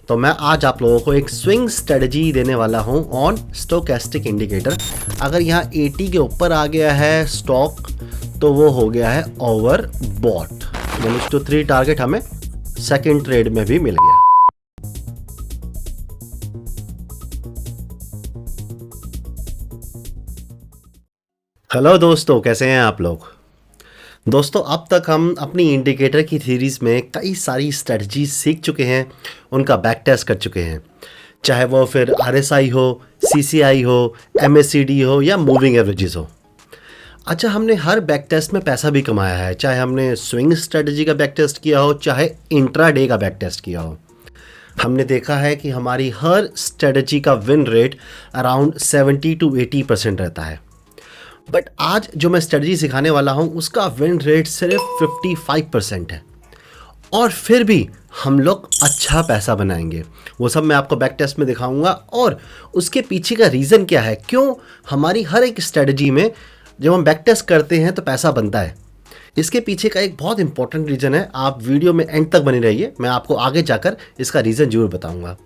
तो मैं आज आप लोगों को एक स्विंग स्ट्रेटजी देने वाला हूं ऑन स्टोकेस्टिक इंडिकेटर। अगर यहाँ 80 के ऊपर आ गया है स्टॉक तो वो हो गया है ओवर बॉट, यानी 3 टारगेट हमें सेकंड ट्रेड में भी मिल गया। हेलो दोस्तों, कैसे हैं आप लोग। दोस्तों, अब तक हम अपनी इंडिकेटर की थ्योरीज में कई सारी स्ट्रेटजीज सीख चुके हैं, उनका बैक टेस्ट कर चुके हैं, चाहे वो फिर RSI हो, CCI हो, MACD हो या मूविंग एवरेजेस हो। अच्छा, हमने हर बैक टेस्ट में पैसा भी कमाया है, चाहे हमने स्विंग स्ट्रेटजी का बैक टेस्ट किया हो, चाहे इंट्राडे का बैक टेस्ट किया हो। हमने देखा है कि हमारी हर स्ट्रेटजी का विन रेट अराउंड 70 to 80% रहता है। बट आज जो मैं स्ट्रेटजी सिखाने वाला हूँ उसका विन रेट सिर्फ 55% है, और फिर भी हम लोग अच्छा पैसा बनाएंगे। वो सब मैं आपको बैक टेस्ट में दिखाऊंगा, और उसके पीछे का रीज़न क्या है, क्यों हमारी हर एक स्ट्रेटजी में जब हम बैक टेस्ट करते हैं तो पैसा बनता है। इसके पीछे का एक बहुत इंपॉर्टेंट रीज़न है। आप वीडियो में एंड तक बने रहिए, मैं आपको आगे जाकर इसका रीज़न जरूर बताऊँगा।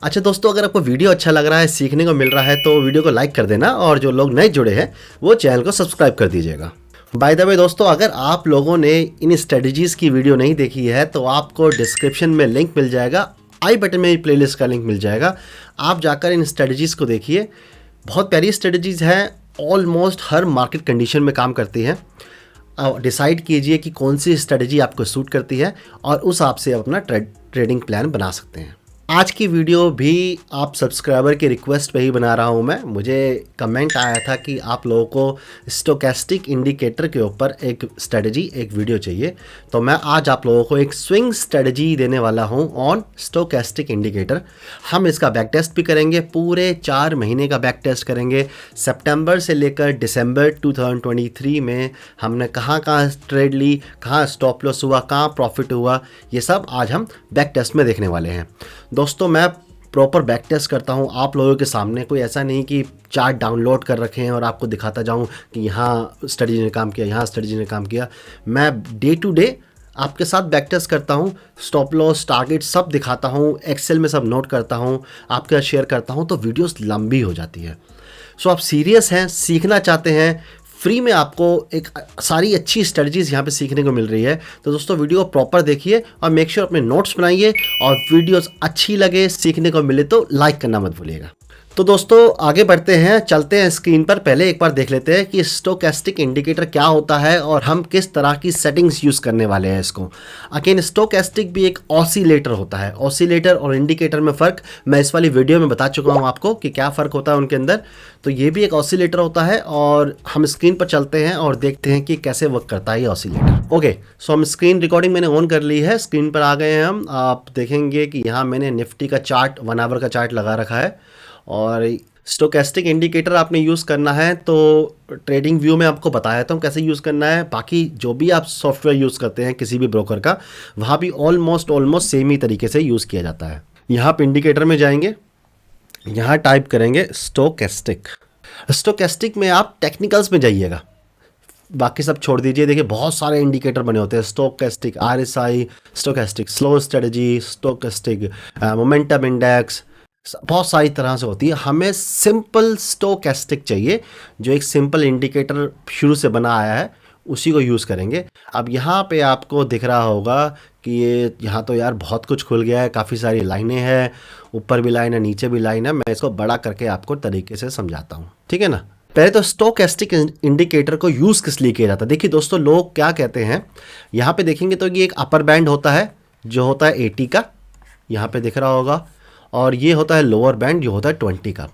अच्छा दोस्तों, अगर आपको वीडियो अच्छा लग रहा है, सीखने को मिल रहा है, तो वीडियो को लाइक कर देना, और जो लोग नए जुड़े हैं वो चैनल को सब्सक्राइब कर दीजिएगा। बाय द वे दोस्तों, अगर आप लोगों ने इन स्ट्रेटजीज़ की वीडियो नहीं देखी है तो आपको डिस्क्रिप्शन में लिंक मिल जाएगा, आई बटन में प्लेलिस्ट का लिंक मिल जाएगा। आप जाकर इन स्ट्रेटजीज़ को देखिए, बहुत प्यारी स्ट्रेटजीज़ हैं, ऑलमोस्ट हर मार्केट कंडीशन में काम करती हैं। डिसाइड कीजिए कि कौन सी स्ट्रेटजी आपको सूट करती है, और उस हिसाब से अपना ट्रेडिंग प्लान बना सकते हैं। आज की वीडियो भी आप सब्सक्राइबर की रिक्वेस्ट पे ही बना रहा हूँ मैं। मुझे कमेंट आया था कि आप लोगों को स्टोकेस्टिक इंडिकेटर के ऊपर एक स्ट्रेटजी, एक वीडियो चाहिए, तो मैं आज आप लोगों को एक स्विंग स्ट्रेटजी देने वाला हूँ ऑन स्टोकेस्टिक इंडिकेटर। हम इसका बैक टेस्ट भी करेंगे, पूरे 4 महीने का बैक टेस्ट करेंगे। सितंबर से लेकर दिसंबर 2023 में हमने कहाँ कहाँ ट्रेड ली, कहाँ स्टॉप लॉस हुआ, कहाँ प्रॉफिट हुआ, ये सब आज हम बैक टेस्ट में देखने वाले हैं। दोस्तों, मैं प्रॉपर बैक टेस्ट करता हूँ आप लोगों के सामने, कोई ऐसा नहीं कि चार्ट डाउनलोड कर रखे हैं और आपको दिखाता जाऊँ कि यहाँ स्ट्रेटजी ने काम किया, यहाँ स्ट्रेटजी ने काम किया। मैं डे टू डे आपके साथ बैक टेस्ट करता हूँ, स्टॉप लॉस, टारगेट सब दिखाता हूँ, एक्सेल में सब नोट करता हूँ, आपके साथ शेयर करता हूँ, तो वीडियोस लंबी हो जाती है। सो आप सीरियस हैं, सीखना चाहते हैं, फ्री में आपको एक सारी अच्छी स्ट्रेटजीज़ यहाँ पे सीखने को मिल रही है, तो दोस्तों वीडियो को प्रॉपर देखिए और मेक श्योर अपने नोट्स बनाइए, और वीडियोस अच्छी लगे, सीखने को मिले तो लाइक करना मत भूलिएगा। तो दोस्तों आगे बढ़ते हैं, चलते हैं स्क्रीन पर। पहले एक बार देख लेते हैं कि स्टोकेस्टिक इंडिकेटर क्या होता है और हम किस तरह की सेटिंग्स यूज़ करने वाले हैं इसको। अगेन, स्टोकेस्टिक भी एक ऑसिलेटर होता है। ऑसिलेटर और इंडिकेटर में फ़र्क मैं इस वाली वीडियो में बता चुका हूँ आपको कि क्या फ़र्क होता है उनके अंदर। तो ये भी एक ऑसिलेटर होता है, और हम स्क्रीन पर चलते हैं और देखते हैं कि कैसे वर्क करता है ये ऑसिलेटर। ओके, सो हम स्क्रीन रिकॉर्डिंग मैंने ऑन कर ली है, स्क्रीन पर आ गए हैं हम। आप देखेंगे कि यहाँ मैंने निफ्टी का चार्ट, 1 आवर का चार्ट लगा रखा है, और स्टोकेस्टिक इंडिकेटर आपने यूज़ करना है तो ट्रेडिंग व्यू में आपको बताया था कैसे यूज़ करना है। बाकी जो भी आप सॉफ्टवेयर यूज़ करते हैं किसी भी ब्रोकर का, वहाँ भी ऑलमोस्ट सेम ही तरीके से यूज़ किया जाता है। यहाँ पे इंडिकेटर में जाएंगे, यहाँ टाइप करेंगे स्टोकेस्टिक। स्टोकेस्टिक में आप टेक्निकल्स में जाइएगा, बाकी सब छोड़ दीजिए। देखिए बहुत सारे इंडिकेटर बने होते हैं, stochastic RSI, stochastic slow strategy, stochastic momentum index, बहुत सारी तरह से होती है। हमें सिंपल स्टोकेस्टिक चाहिए, जो एक सिंपल इंडिकेटर शुरू से बना आया है, उसी को यूज़ करेंगे। अब यहाँ पे आपको दिख रहा होगा कि ये यहाँ तो यार बहुत कुछ खुल गया है, काफ़ी सारी लाइनें हैं, ऊपर भी लाइन है, नीचे भी लाइन है। मैं इसको बड़ा करके आपको तरीके से समझाता हूँ, ठीक है ना। पहले तो स्टोकेस्टिक इंडिकेटर को यूज़ किस लिए किया जाता है। देखिए दोस्तों, लोग क्या कहते हैं, यहाँ पे देखेंगे तो ये एक अपर बैंड होता है जो होता है 80 का, यहाँ पे दिख रहा होगा, और ये होता है लोअर बैंड जो होता है 20 का।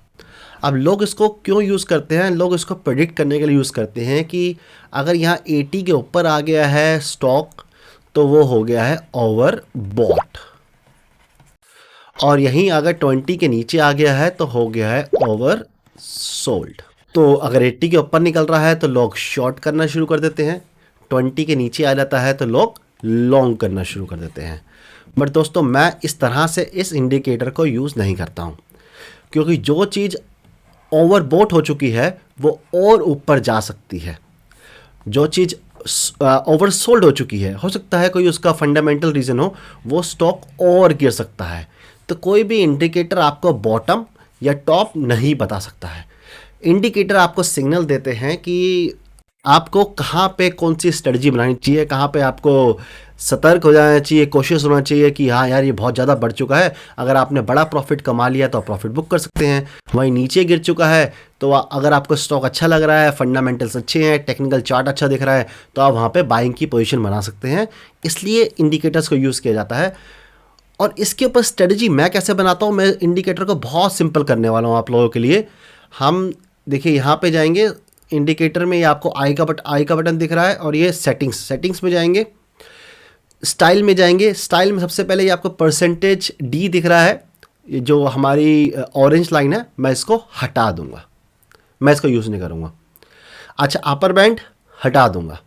अब लोग इसको क्यों यूज़ करते हैं, लोग इसको प्रेडिक्ट करने के लिए यूज़ करते हैं कि अगर यहाँ 80 के ऊपर आ गया है स्टॉक तो वो हो गया है ओवर बॉट, और यहीं अगर 20 के नीचे आ गया है तो हो गया है ओवर सोल्ड। तो अगर 80 के ऊपर निकल रहा है तो लोग शॉर्ट करना शुरू कर देते हैं, 20 के नीचे आ जाता है तो लोग लॉन्ग करना शुरू कर देते हैं। बट दोस्तों, मैं इस तरह से इस इंडिकेटर को यूज़ नहीं करता हूँ, क्योंकि जो चीज़ ओवरबॉट हो चुकी है वो और ऊपर जा सकती है। जो चीज़ ओवरसोल्ड हो चुकी है, हो सकता है कोई उसका फंडामेंटल रीज़न हो, वो स्टॉक और गिर सकता है। तो कोई भी इंडिकेटर आपको बॉटम या टॉप नहीं बता सकता है। इंडिकेटर आपको सिग्नल देते हैं कि आपको कहाँ पे कौन सी स्ट्रेटजी बनानी चाहिए, कहाँ पे आपको सतर्क हो जाना चाहिए, कोशिश होना चाहिए कि हाँ यार ये बहुत ज़्यादा बढ़ चुका है। अगर आपने बड़ा प्रॉफिट कमा लिया तो आप प्रॉफिट बुक कर सकते हैं। वहीं नीचे गिर चुका है तो अगर आपको स्टॉक अच्छा लग रहा है, फंडामेंटल्स अच्छे हैं, टेक्निकल चार्ट अच्छा दिख रहा है, तो आप वहाँ पे बाइंग की पोजीशन बना सकते हैं। इसलिए इंडिकेटर्स को यूज़ किया जाता है। और इसके ऊपर स्ट्रेटजी मैं कैसे बनाता हूँ, मैं इंडिकेटर को बहुत सिंपल करने वाला हूँ आप लोगों के लिए। हम देखिए यहाँ पे जाएंगे, इंडिकेटर में ये आपको आई का बटन दिख रहा है, और ये सेटिंग्स में जाएंगे, स्टाइल में जाएंगे। स्टाइल में सबसे पहले ये आपको परसेंटेज डी दिख रहा है, ये जो हमारी ऑरेंज लाइन है, मैं इसको हटा दूंगा, मैं इसको यूज़ नहीं करूँगा। अच्छा, अपर बैंड हटा दूंगा,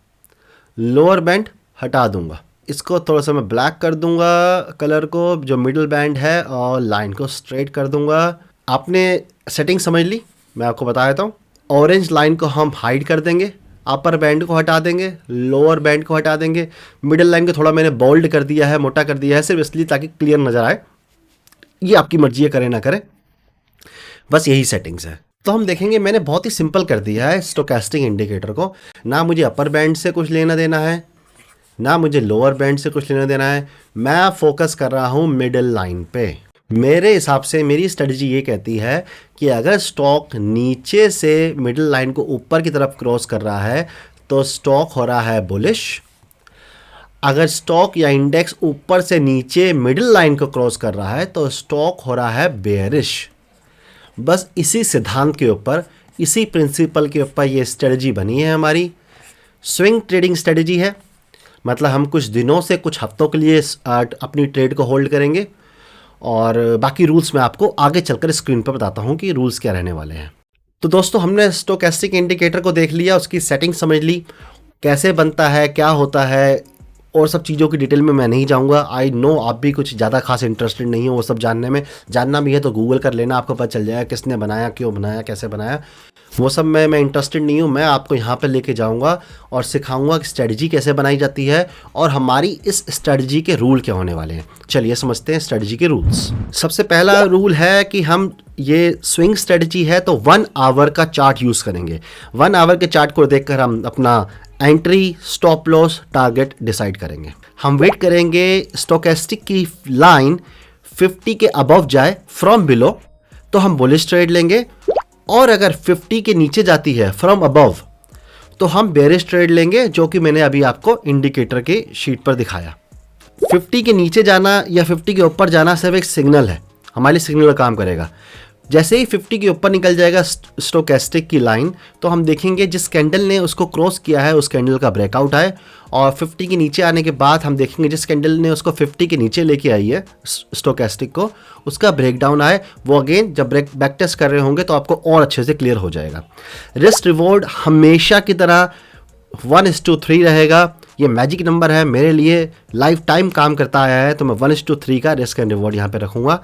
लोअर बैंड हटा दूंगा, इसको थोड़ा सा मैं ब्लैक कर दूंगा कलर को, जो मिडिल बैंड है, और लाइन को स्ट्रेट कर दूंगा। आपने सेटिंग समझ ली, मैं आपको बता देता हूँ। ऑरेंज लाइन को हम हाइड कर देंगे, अपर बैंड को हटा देंगे, लोअर बैंड को हटा देंगे, मिडिल लाइन को थोड़ा मैंने बोल्ड कर दिया है, मोटा कर दिया है, सिर्फ इसलिए ताकि क्लियर नज़र आए। ये आपकी मर्जी है, करें ना करें, बस यही सेटिंग्स है। तो हम देखेंगे मैंने बहुत ही सिंपल कर दिया है स्टोकेस्टिक इंडिकेटर को। ना मुझे अपर बैंड से कुछ लेना देना है, ना मुझे लोअर बैंड से कुछ लेना देना है, मैं फोकस कर रहा हूँ मिडिल लाइन पे। मेरे हिसाब से मेरी स्ट्रेटजी ये कहती है कि अगर स्टॉक नीचे से मिडिल लाइन को ऊपर की तरफ क्रॉस कर रहा है तो स्टॉक हो रहा है बुलिश। अगर स्टॉक या इंडेक्स ऊपर से नीचे मिडिल लाइन को क्रॉस कर रहा है तो स्टॉक हो रहा है बेयरिश। बस इसी सिद्धांत के ऊपर, इसी प्रिंसिपल के ऊपर ये स्ट्रेटजी बनी है हमारी। स्विंग ट्रेडिंग स्ट्रेटजी है, मतलब हम कुछ दिनों से कुछ हफ्तों के लिए अपनी ट्रेड को होल्ड करेंगे, और बाकी रूल्स मैं आपको आगे चलकर स्क्रीन पर बताता हूँ कि रूल्स क्या रहने वाले हैं। तो दोस्तों, हमने स्टोकेस्टिक इंडिकेटर को देख लिया, उसकी सेटिंग समझ ली, कैसे बनता है, क्या होता है, और सब चीज़ों की डिटेल में मैं नहीं जाऊँगा। आई नो आप भी कुछ ज़्यादा खास इंटरेस्टेड नहीं हो वो सब जानने में। जानना भी है तो गूगल कर लेना, आपको पता चल जाएगा किसने बनाया, क्यों बनाया, कैसे बनाया, वो सब मैं इंटरेस्टेड नहीं हूँ। मैं आपको यहाँ पे लेके जाऊँगा और सिखाऊंगा कि स्ट्रेटजी कैसे बनाई जाती है और हमारी इस स्ट्रेटजी के रूल क्या होने वाले हैं। चलिए समझते हैं स्ट्रेटजी के रूल्स। सबसे पहला रूल है कि हम ये स्विंग स्ट्रेटजी है तो 1 आवर का चार्ट यूज़ करेंगे। 1 आवर के चार्ट को देखकर हम अपना entry, stop loss, target decide करेंगे। हम वेट करेंगे स्टोकेस्टिक की लाइन 50 के अबव जाए फ्रॉम बिलो तो हम बुलिश ट्रेड लेंगे, और अगर 50 के नीचे जाती है फ्रॉम अबव तो हम बेरिश ट्रेड लेंगे, जो कि मैंने अभी आपको इंडिकेटर के शीट पर दिखाया। 50 के नीचे जाना या 50 के ऊपर जाना सिर्फ एक सिग्नल है, हमारी सिग्नल का काम करेगा। जैसे ही 50 के ऊपर निकल जाएगा स्टोकेस्टिक की लाइन तो हम देखेंगे जिस कैंडल ने उसको क्रॉस किया है उस कैंडल का ब्रेकआउट आए, और 50 के नीचे आने के बाद हम देखेंगे जिस कैंडल ने उसको 50 के नीचे लेके आई है स्टोकेस्टिक को, उसका ब्रेकडाउन आए। वो अगेन जब बैक टेस्ट कर रहे होंगे तो आपको और अच्छे से क्लियर हो जाएगा। रिस्क रिवॉर्ड हमेशा की तरह 1:3 रहेगा। ये मैजिक नंबर है मेरे लिए, लाइफ टाइम काम करता आया है, तो मैं 1:3 का रिस्क एंड रिवॉर्ड यहाँ पे रखूँगा।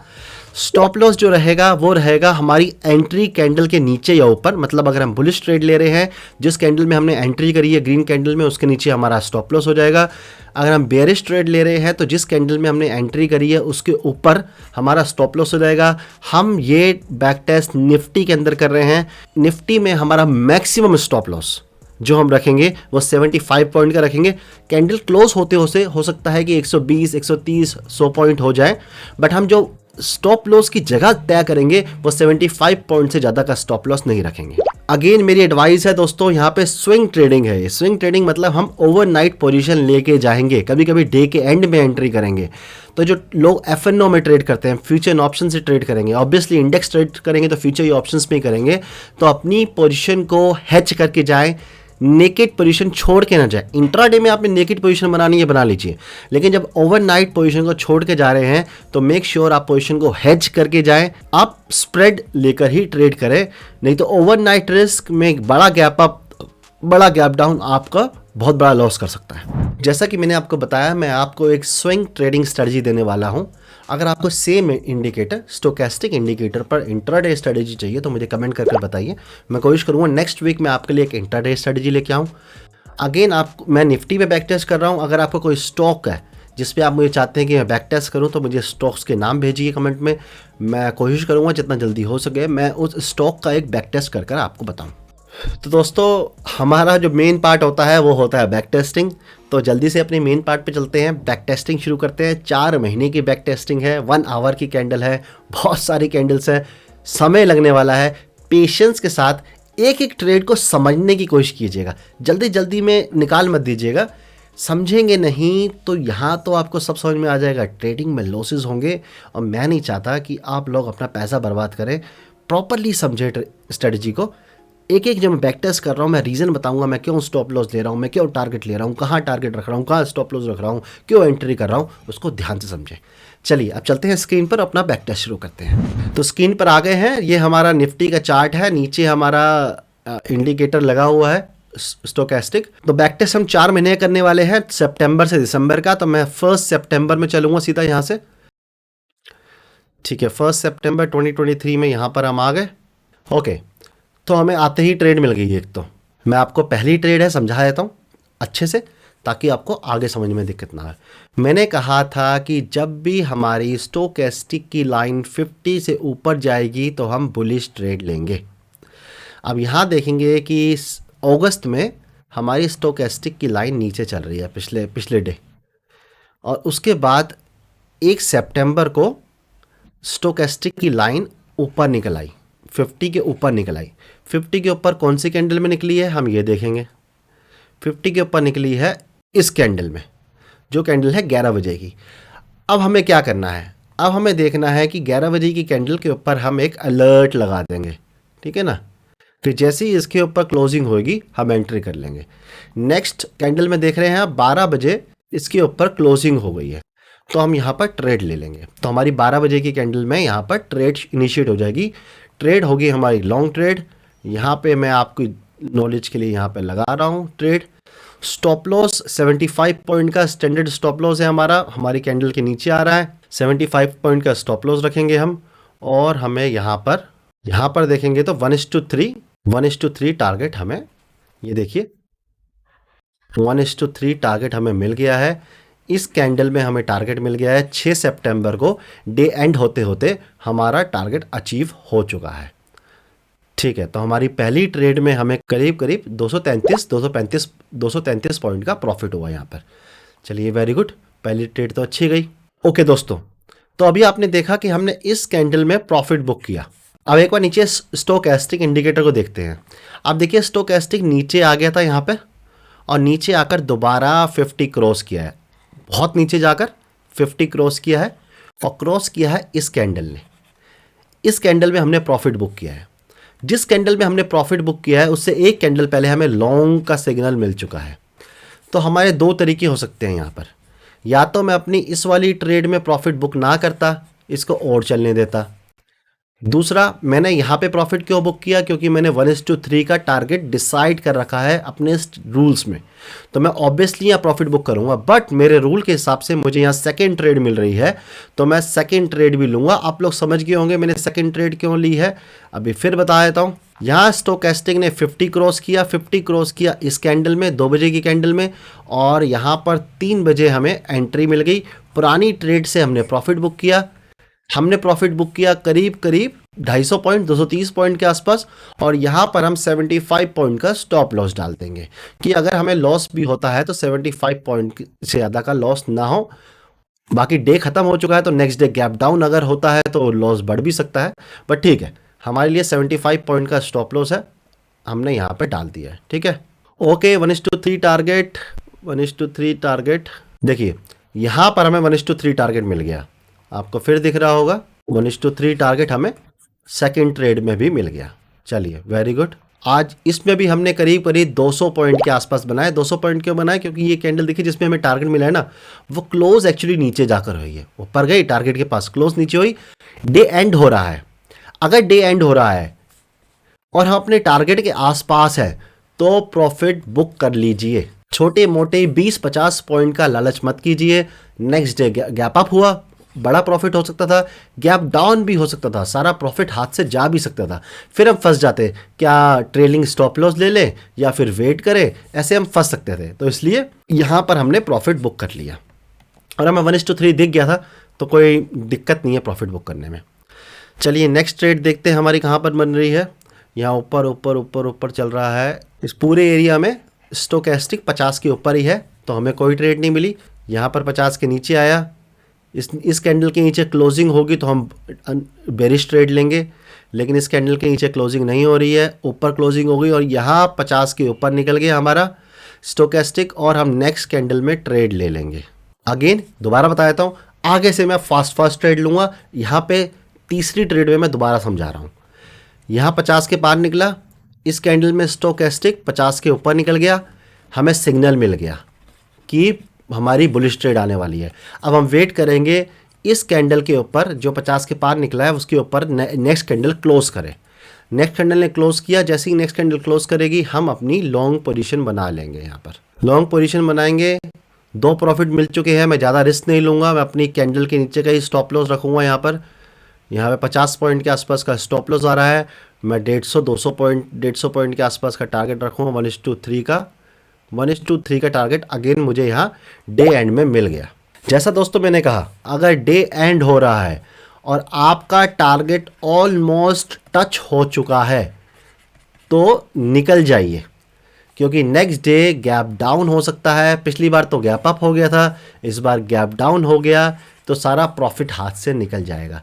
स्टॉप लॉस जो रहेगा वो रहेगा हमारी एंट्री कैंडल के नीचे या ऊपर, मतलब अगर हम बुलिश ट्रेड ले रहे हैं जिस कैंडल में हमने एंट्री करी है ग्रीन कैंडल में, उसके नीचे हमारा स्टॉप लॉस हो जाएगा। अगर हम बेयरिश ट्रेड ले रहे हैं तो जिस कैंडल में हमने एंट्री करी है उसके ऊपर हमारा स्टॉप लॉस हो जाएगा। हम ये बैक टेस्ट निफ्टी के अंदर कर रहे हैं। निफ्टी में हमारा मैक्सिमम स्टॉप लॉस जो हम रखेंगे वो 75 पॉइंट का रखेंगे। कैंडल क्लोज होते हो सकता है कि 120, 130, 100 पॉइंट हो जाए, बट हम जो स्टॉप लॉस की जगह तय करेंगे वो 75 पॉइंट से ज़्यादा का स्टॉप लॉस नहीं रखेंगे। अगेन मेरी एडवाइस है दोस्तों, यहाँ पे स्विंग ट्रेडिंग है। स्विंग ट्रेडिंग मतलब हम ओवरनाइट पोजीशन लेके जाएंगे, कभी कभी डे के एंड में एंट्री करेंगे। तो जो लोग एफएनओ में ट्रेड करते हैं, फ्यूचर एंड ऑप्शन से ट्रेड करेंगे, ऑब्वियसली इंडेक्स ट्रेड करेंगे तो फ्यूचर या ऑप्शंस में करेंगे, तो अपनी पोजीशन को हेज करके जाएं, नेकेड पोजीशन छोड़ के ना जाए। इंट्राडे में आपने नेकेड पोजीशन बनानी है, बना लीजिए, लेकिन जब ओवरनाइट पोजीशन को छोड़ के जा रहे हैं तो मेक श्योर आप पोजीशन को हेज करके जाएं। आप स्प्रेड लेकर ही ट्रेड करें, नहीं तो ओवरनाइट रिस्क में एक बड़ा गैप अप, बड़ा गैप डाउन आपका बहुत बड़ा लॉस कर सकता है। जैसा कि मैंने आपको बताया, मैं आपको एक स्विंग ट्रेडिंग स्ट्रेटजी देने वाला हूं। अगर आपको सेम इंडिकेटर, स्टोकेस्टिक इंडिकेटर पर इंट्राडे स्ट्रेटजी चाहिए तो मुझे कमेंट करके बताइए। मैं कोशिश करूंगा नेक्स्ट वीक में आपके लिए एक इंट्राडे स्ट्रेटजी लेके आऊं। अगेन मैं निफ्टी पे बैक टेस्ट कर रहा हूं। अगर आपको कोई स्टॉक है जिस पे आप मुझे चाहते हैं कि मैं बैक टेस्ट करूं, तो मुझे स्टॉक्स के नाम भेजिए कमेंट में। मैं कोशिश करूंगा जितना जल्दी हो सके मैं उस स्टॉक का एक बैक टेस्ट कर आपको बताऊं। तो दोस्तों, हमारा जो मेन पार्ट होता है वो होता है बैक टेस्टिंग। तो जल्दी से अपने मेन पार्ट पे चलते हैं, बैक टेस्टिंग शुरू करते हैं। 4 महीने की बैक टेस्टिंग है, 1 आवर की कैंडल है, बहुत सारी कैंडल्स है, समय लगने वाला है। पेशेंस के साथ एक एक ट्रेड को समझने की कोशिश कीजिएगा, जल्दी जल्दी में निकाल मत दीजिएगा। समझेंगे नहीं तो यहाँ तो आपको सब समझ में आ जाएगा, ट्रेडिंग में लॉसेस होंगे, और मैं नहीं चाहता कि आप लोग अपना पैसा बर्बाद करें। प्रॉपरली समझे स्ट्रेटजी को। एक एक जब मैं बैक टेस्ट कर रहा हूँ, मैं रीज़न बताऊंगा मैं क्यों स्टॉप लॉस ले रहा हूँ, मैं क्यों टारगेट ले रहा हूँ, कहाँ टारगेट रख रहा हूँ, कहाँ स्टॉप लॉस रख रहा हूँ, क्यों एंट्री कर रहा हूँ, उसको ध्यान से समझें। चलिए अब चलते हैं स्क्रीन पर, अपना बैक टेस्ट शुरू करते हैं। तो स्क्रीन पर आ गए हैं, ये हमारा निफ्टी का चार्ट है, नीचे हमारा इंडिकेटर लगा हुआ है स्टोकेस्टिक। तो बैक टेस्ट हम 4 महीने करने वाले हैं, सितंबर से दिसंबर का। तो मैं 1 सितंबर में चलूँगा सीधा यहाँ से, ठीक है। 1 सितंबर 2023 में यहाँ पर हम आ गए। ओके, तो हमें आते ही ट्रेड मिल गई। एक तो मैं आपको पहली ट्रेड है समझा देता हूँ अच्छे से, ताकि आपको आगे समझ में दिक्कत ना आए। मैंने कहा था कि जब भी हमारी स्टोकेस्टिक की लाइन 50 से ऊपर जाएगी तो हम बुलिश ट्रेड लेंगे। अब यहाँ देखेंगे कि अगस्त में हमारी स्टोकेस्टिक की लाइन नीचे चल रही है पिछले डे, और उसके बाद 1 सितंबर को स्टोकेस्टिक की लाइन ऊपर निकल आई, 50 के ऊपर निकल आई। 50 के ऊपर कौन सी कैंडल में निकली है हम ये देखेंगे। 50 के ऊपर निकली है इस कैंडल में, जो कैंडल है 11 बजे की। अब हमें क्या करना है, अब हमें देखना है कि 11 बजे की कैंडल के ऊपर हम एक अलर्ट लगा देंगे, ठीक है ना। फिर जैसे ही इसके ऊपर क्लोजिंग होगी हम एंट्री कर लेंगे। नेक्स्ट कैंडल में देख रहे हैं आप 12 बजे इसके ऊपर क्लोजिंग हो गई है, तो हम यहाँ पर ट्रेड ले लेंगे। तो हमारी 12 बजे की कैंडल में यहाँ पर ट्रेड इनिशिएट हो जाएगी। ट्रेड होगी हमारी लॉन्ग ट्रेड। यहाँ पे मैं आपकी नॉलेज के लिए यहाँ पे लगा रहा हूँ ट्रेड। स्टॉप लॉस 75 पॉइंट का स्टैंडर्ड स्टॉप लॉस है हमारा, हमारी कैंडल के नीचे आ रहा है। 75 पॉइंट का स्टॉप लॉस रखेंगे हम, और हमें यहाँ पर देखेंगे तो 1:3 टारगेट हमें, ये देखिए 1:3 टारगेट हमें मिल गया है। इस कैंडल में हमें टारगेट मिल गया है 6 सितंबर को, डे एंड होते होते हमारा टारगेट अचीव हो चुका है, ठीक है। तो हमारी पहली ट्रेड में हमें करीब 233 पॉइंट का प्रॉफिट हुआ यहाँ पर। चलिए वेरी गुड, पहली ट्रेड तो अच्छी गई। ओके दोस्तों, तो अभी आपने देखा कि हमने इस कैंडल में प्रॉफिट बुक किया। अब एक बार नीचे स्टोकेस्टिक इंडिकेटर को देखते हैं। आप देखिए स्टोकेस्टिक नीचे आ गया था यहाँ पे, और नीचे आकर दोबारा 50 क्रॉस किया है, बहुत नीचे जाकर 50 क्रॉस किया है, और क्रॉस किया है इस कैंडल ने। इस कैंडल में हमने प्रॉफिट बुक किया है। जिस कैंडल में हमने प्रॉफिट बुक किया है उससे एक कैंडल पहले हमें लॉन्ग का सिग्नल मिल चुका है। तो हमारे 2 तरीके हो सकते हैं यहाँ पर, या तो मैं अपनी इस वाली ट्रेड में प्रॉफिट बुक ना करता, इसको और चलने देता। दूसरा, मैंने यहाँ पे प्रॉफिट क्यों बुक किया, क्योंकि मैंने 1:3 का टारगेट डिसाइड कर रखा है अपने रूल्स में, तो मैं ऑब्वियसली यहाँ प्रॉफिट बुक करूँगा। बट मेरे रूल के हिसाब से मुझे यहाँ सेकंड ट्रेड मिल रही है, तो मैं सेकंड ट्रेड भी लूँगा। आप लोग समझ गए होंगे मैंने सेकंड ट्रेड क्यों ली है, अभी फिर बता देता हूँ। यहाँ स्टोकेस्टिक ने 50 क्रॉस किया इस कैंडल में, 2 बजे की कैंडल में, और यहाँ पर 3 बजे हमें एंट्री मिल गई। पुरानी ट्रेड से हमने प्रॉफिट बुक किया। हमने प्रॉफिट बुक किया करीब 250 पॉइंट, 230 पॉइंट के आसपास, और यहाँ पर हम 75 पॉइंट का स्टॉप लॉस डाल देंगे कि अगर हमें लॉस भी होता है तो 75 पॉइंट से ज़्यादा का लॉस ना हो। बाकी डे ख़त्म हो चुका है, तो नेक्स्ट डे गैप डाउन अगर होता है तो लॉस बढ़ भी सकता है, बट ठीक है, हमारे लिए 75 पॉइंट का स्टॉप लॉस है, हमने यहाँ पर डाल दिया है, ठीक है। ओके, 1:3 टारगेट देखिए, यहाँ पर हमें 1:3 टारगेट मिल गया। आपको फिर दिख रहा होगा 1:3 टारगेट हमें सेकंड ट्रेड में भी मिल गया। चलिए वेरी गुड। आज इसमें भी हमने करीब 200 पॉइंट के आसपास बनाए। 200 पॉइंट क्यों बनाए, क्योंकि ये कैंडल देखिए जिसमें हमें टारगेट मिला है ना, वो क्लोज एक्चुअली नीचे जाकर हुई है, ऊपर गई टारगेट के पास, क्लोज नीचे हुई। डे एंड हो रहा है, अगर डे एंड हो रहा है और हम अपने टारगेट के आसपास है तो प्रॉफिट बुक कर लीजिए। छोटे मोटे 20-50 पॉइंट का लालच मत कीजिए। नेक्स्ट डे गैप अप हुआ, बड़ा प्रॉफिट हो सकता था, गैप डाउन भी हो सकता था, सारा प्रॉफिट हाथ से जा भी सकता था। फिर हम फंस जाते, क्या ट्रेलिंग स्टॉप लॉस ले लें या फिर वेट करें, ऐसे हम फंस सकते थे। तो इसलिए यहाँ पर हमने प्रॉफिट बुक कर लिया। और हमें 1:3 दिख गया था, तो कोई दिक्कत नहीं है प्रॉफिट बुक करने में। चलिए नेक्स्ट ट्रेड देखते हैं हमारी कहाँ पर बन रही है। यहाँ ऊपर ऊपर ऊपर ऊपर चल रहा है। इस पूरे एरिया में स्टोकेस्टिक 50 के ऊपर ही है, तो हमें कोई ट्रेड नहीं मिली। यहाँ पर 50 के नीचे आया, इस कैंडल के नीचे क्लोजिंग होगी तो हम बेरिश ट्रेड लेंगे, लेकिन इस कैंडल के नीचे क्लोजिंग नहीं हो रही है, ऊपर क्लोजिंग हो गई और यहाँ 50 के ऊपर निकल गया हमारा स्टोकेस्टिक, और हम नेक्स्ट कैंडल में ट्रेड ले लेंगे। अगेन दोबारा बता देता हूँ, आगे से मैं फास्ट ट्रेड लूँगा। यहाँ पे तीसरी ट्रेड में मैं दोबारा समझा रहा हूँ। यहाँ 50 के पार निकला, इस कैंडल में स्टोकेस्टिक 50 के ऊपर निकल गया, हमें सिग्नल मिल गया कि हमारी बुलिश ट्रेड आने वाली है। अब हम वेट करेंगे इस कैंडल के ऊपर, जो 50 के पार निकला है उसके ऊपर नेक्स्ट कैंडल क्लोज करे। नेक्स्ट कैंडल ने क्लोज किया, जैसे ही नेक्स्ट कैंडल क्लोज करेगी हम अपनी लॉन्ग पोजीशन बना लेंगे। यहाँ पर लॉन्ग पोजीशन बनाएंगे। 2 प्रॉफिट मिल चुके हैं, मैं ज़्यादा रिस्क नहीं लूँगा, मैं अपनी कैंडल के नीचे का ही स्टॉप लॉस रखूँगा। यहाँ पे 50 पॉइंट के आसपास का स्टॉप लॉस आ रहा है। मैं 150 पॉइंट के आसपास का टारगेट रखूँगा। 1:3 का टारगेट अगेन मुझे यहाँ डे एंड में मिल गया। जैसा दोस्तों मैंने कहा, अगर डे एंड हो रहा है और आपका टारगेट ऑलमोस्ट टच हो चुका है तो निकल जाइए, क्योंकि नेक्स्ट डे गैप डाउन हो सकता है। पिछली बार तो गैप अप हो गया था, इस बार गैप डाउन हो गया, तो सारा प्रॉफिट हाथ से निकल जाएगा।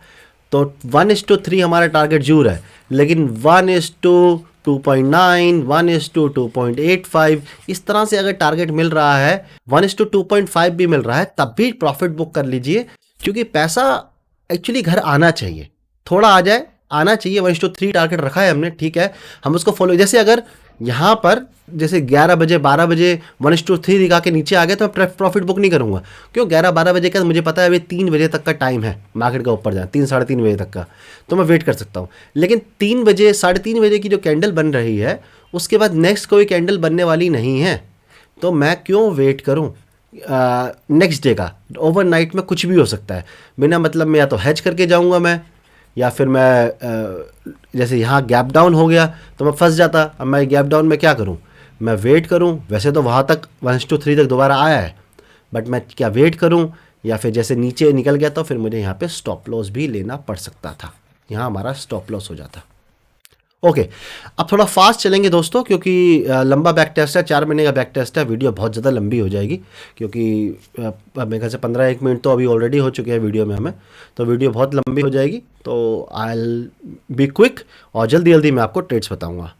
तो 1:3 हमारा टारगेट जरूर है, लेकिन 1:2.9, 1:2.85 इस तरह से अगर टारगेट मिल रहा है, 1:2.5 भी मिल रहा है, तब भी प्रॉफिट बुक कर लीजिए, क्योंकि पैसा एक्चुअली घर आना चाहिए, थोड़ा आ जाए आना चाहिए। 1:3 टारगेट रखा है हमने, ठीक है, हम उसको फॉलो। जैसे अगर यहाँ पर जैसे 11 बजे 12 बजे 1:3 दिखा के नीचे आ गया तो मैं प्रॉफिट बुक नहीं करूँगा, क्यों? 11-12 बजे का मुझे पता है अभी 3 बजे तक का टाइम है मार्केट का ऊपर जाए, 3-3:30 बजे तक का, तो मैं वेट कर सकता हूँ। लेकिन 3 बजे 3:30 बजे की जो कैंडल बन रही है, उसके बाद नेक्स्ट कोई कैंडल बनने वाली नहीं है, तो मैं क्यों वेट करूँ नेक्स्ट डे का? ओवरनाइट में कुछ भी हो सकता है, बिना मतलब में या तो हैच करके जाऊँगा मैं, या फिर मैं जैसे यहाँ गैप डाउन हो गया तो मैं फंस जाता। अब मैं गैप डाउन में क्या करूँ? मैं वेट करूँ? वैसे तो वहाँ तक 1:3 तक दोबारा आया है, बट मैं क्या वेट करूँ, या फिर जैसे नीचे निकल गया तो फिर मुझे यहाँ पे स्टॉप लॉस भी लेना पड़ सकता था, यहाँ हमारा स्टॉप लॉस हो जाता। ओके, अब थोड़ा फास्ट चलेंगे दोस्तों, क्योंकि लंबा बैक टेस्ट है, 4 महीने का बैक टेस्ट है, वीडियो बहुत ज़्यादा लंबी हो जाएगी, क्योंकि मेरे ख्याल से 15-1 मिनट तो अभी ऑलरेडी हो चुके हैं वीडियो में हमें, तो वीडियो बहुत लंबी हो जाएगी। तो आई विल बी क्विक और जल्दी जल्दी मैं आपको ट्रेड्स बताऊँगा।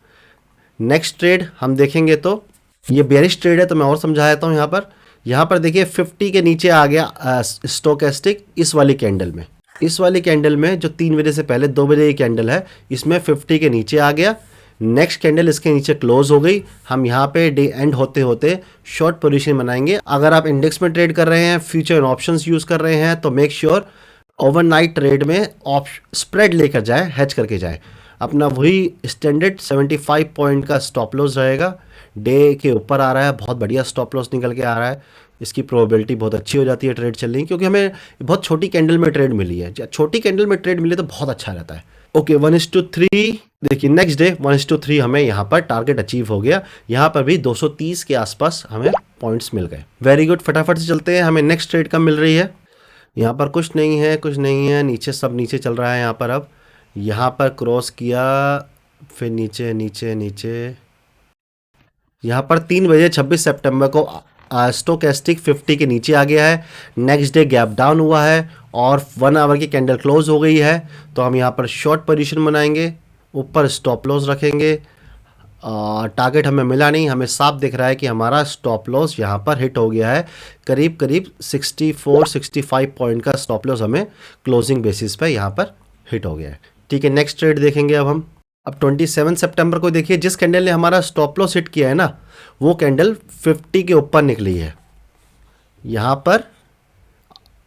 नेक्स्ट ट्रेड हम देखेंगे तो ये बेरिश ट्रेड है, तो मैं और समझा देता हूँ। यहाँ पर देखिए 50 के नीचे आ गया स्टोकेस्टिक इस वाली कैंडल में। इस वाली कैंडल में जो 3 बजे से पहले 2 बजे की कैंडल है, इसमें 50 के नीचे आ गया, नेक्स्ट कैंडल इसके नीचे क्लोज हो गई। हम यहाँ पे डे एंड होते होते शॉर्ट पोजीशन बनाएंगे। अगर आप इंडेक्स में ट्रेड कर रहे हैं, फ्यूचर ऑप्शंस यूज़ कर रहे हैं, तो मेक श्योर ओवरनाइट ट्रेड में स्प्रेड लेकर जाए, हैच करके जाए। अपना वही स्टैंडर्ड 75 पॉइंट का स्टॉप लॉस रहेगा। डे के ऊपर आ रहा है, बहुत बढ़िया स्टॉप लॉस निकल के आ रहा है, इसकी प्रोबेबिलिटी बहुत अच्छी हो जाती है ट्रेड चलने की, क्योंकि हमें बहुत छोटी कैंडल में ट्रेड मिली है। छोटी कैंडल में ट्रेड मिले तो बहुत अच्छा रहता है। ओके, 1:3 देखिए, नेक्स्ट डे 1:3 हमें यहाँ पर टारगेट अचीव हो गया। यहाँ पर भी 230 के आसपास हमें पॉइंट्स मिल गए। वेरी गुड, फटाफट से चलते हैं। हमें नेक्स्ट ट्रेड कब मिल रही है? यहाँ पर कुछ नहीं है, नीचे सब नीचे चल रहा है। यहाँ पर अब यहाँ पर क्रॉस किया, फिर नीचे नीचे नीचे, यहाँ पर 3 बजे 26 सितंबर को स्टोकेस्टिक 50 के नीचे आ गया है। नेक्स्ट डे गैप डाउन हुआ है और 1 आवर की कैंडल क्लोज हो गई है, तो हम यहाँ पर शॉर्ट पोजीशन बनाएंगे, ऊपर स्टॉप लॉस रखेंगे। टारगेट हमें मिला नहीं, हमें साफ दिख रहा है कि हमारा स्टॉप लॉस यहाँ पर हिट हो गया है। करीब करीब 64-65 पॉइंट का स्टॉप लॉस हमें क्लोजिंग बेसिस पे यहाँ पर हिट हो गया है। ठीक है, नेक्स्ट ट्रेड देखेंगे अब हम। अब 27 सितंबर को देखिए, जिस कैंडल ने हमारा स्टॉप लॉस हिट किया है ना, वो कैंडल 50 के ऊपर निकली है। यहाँ पर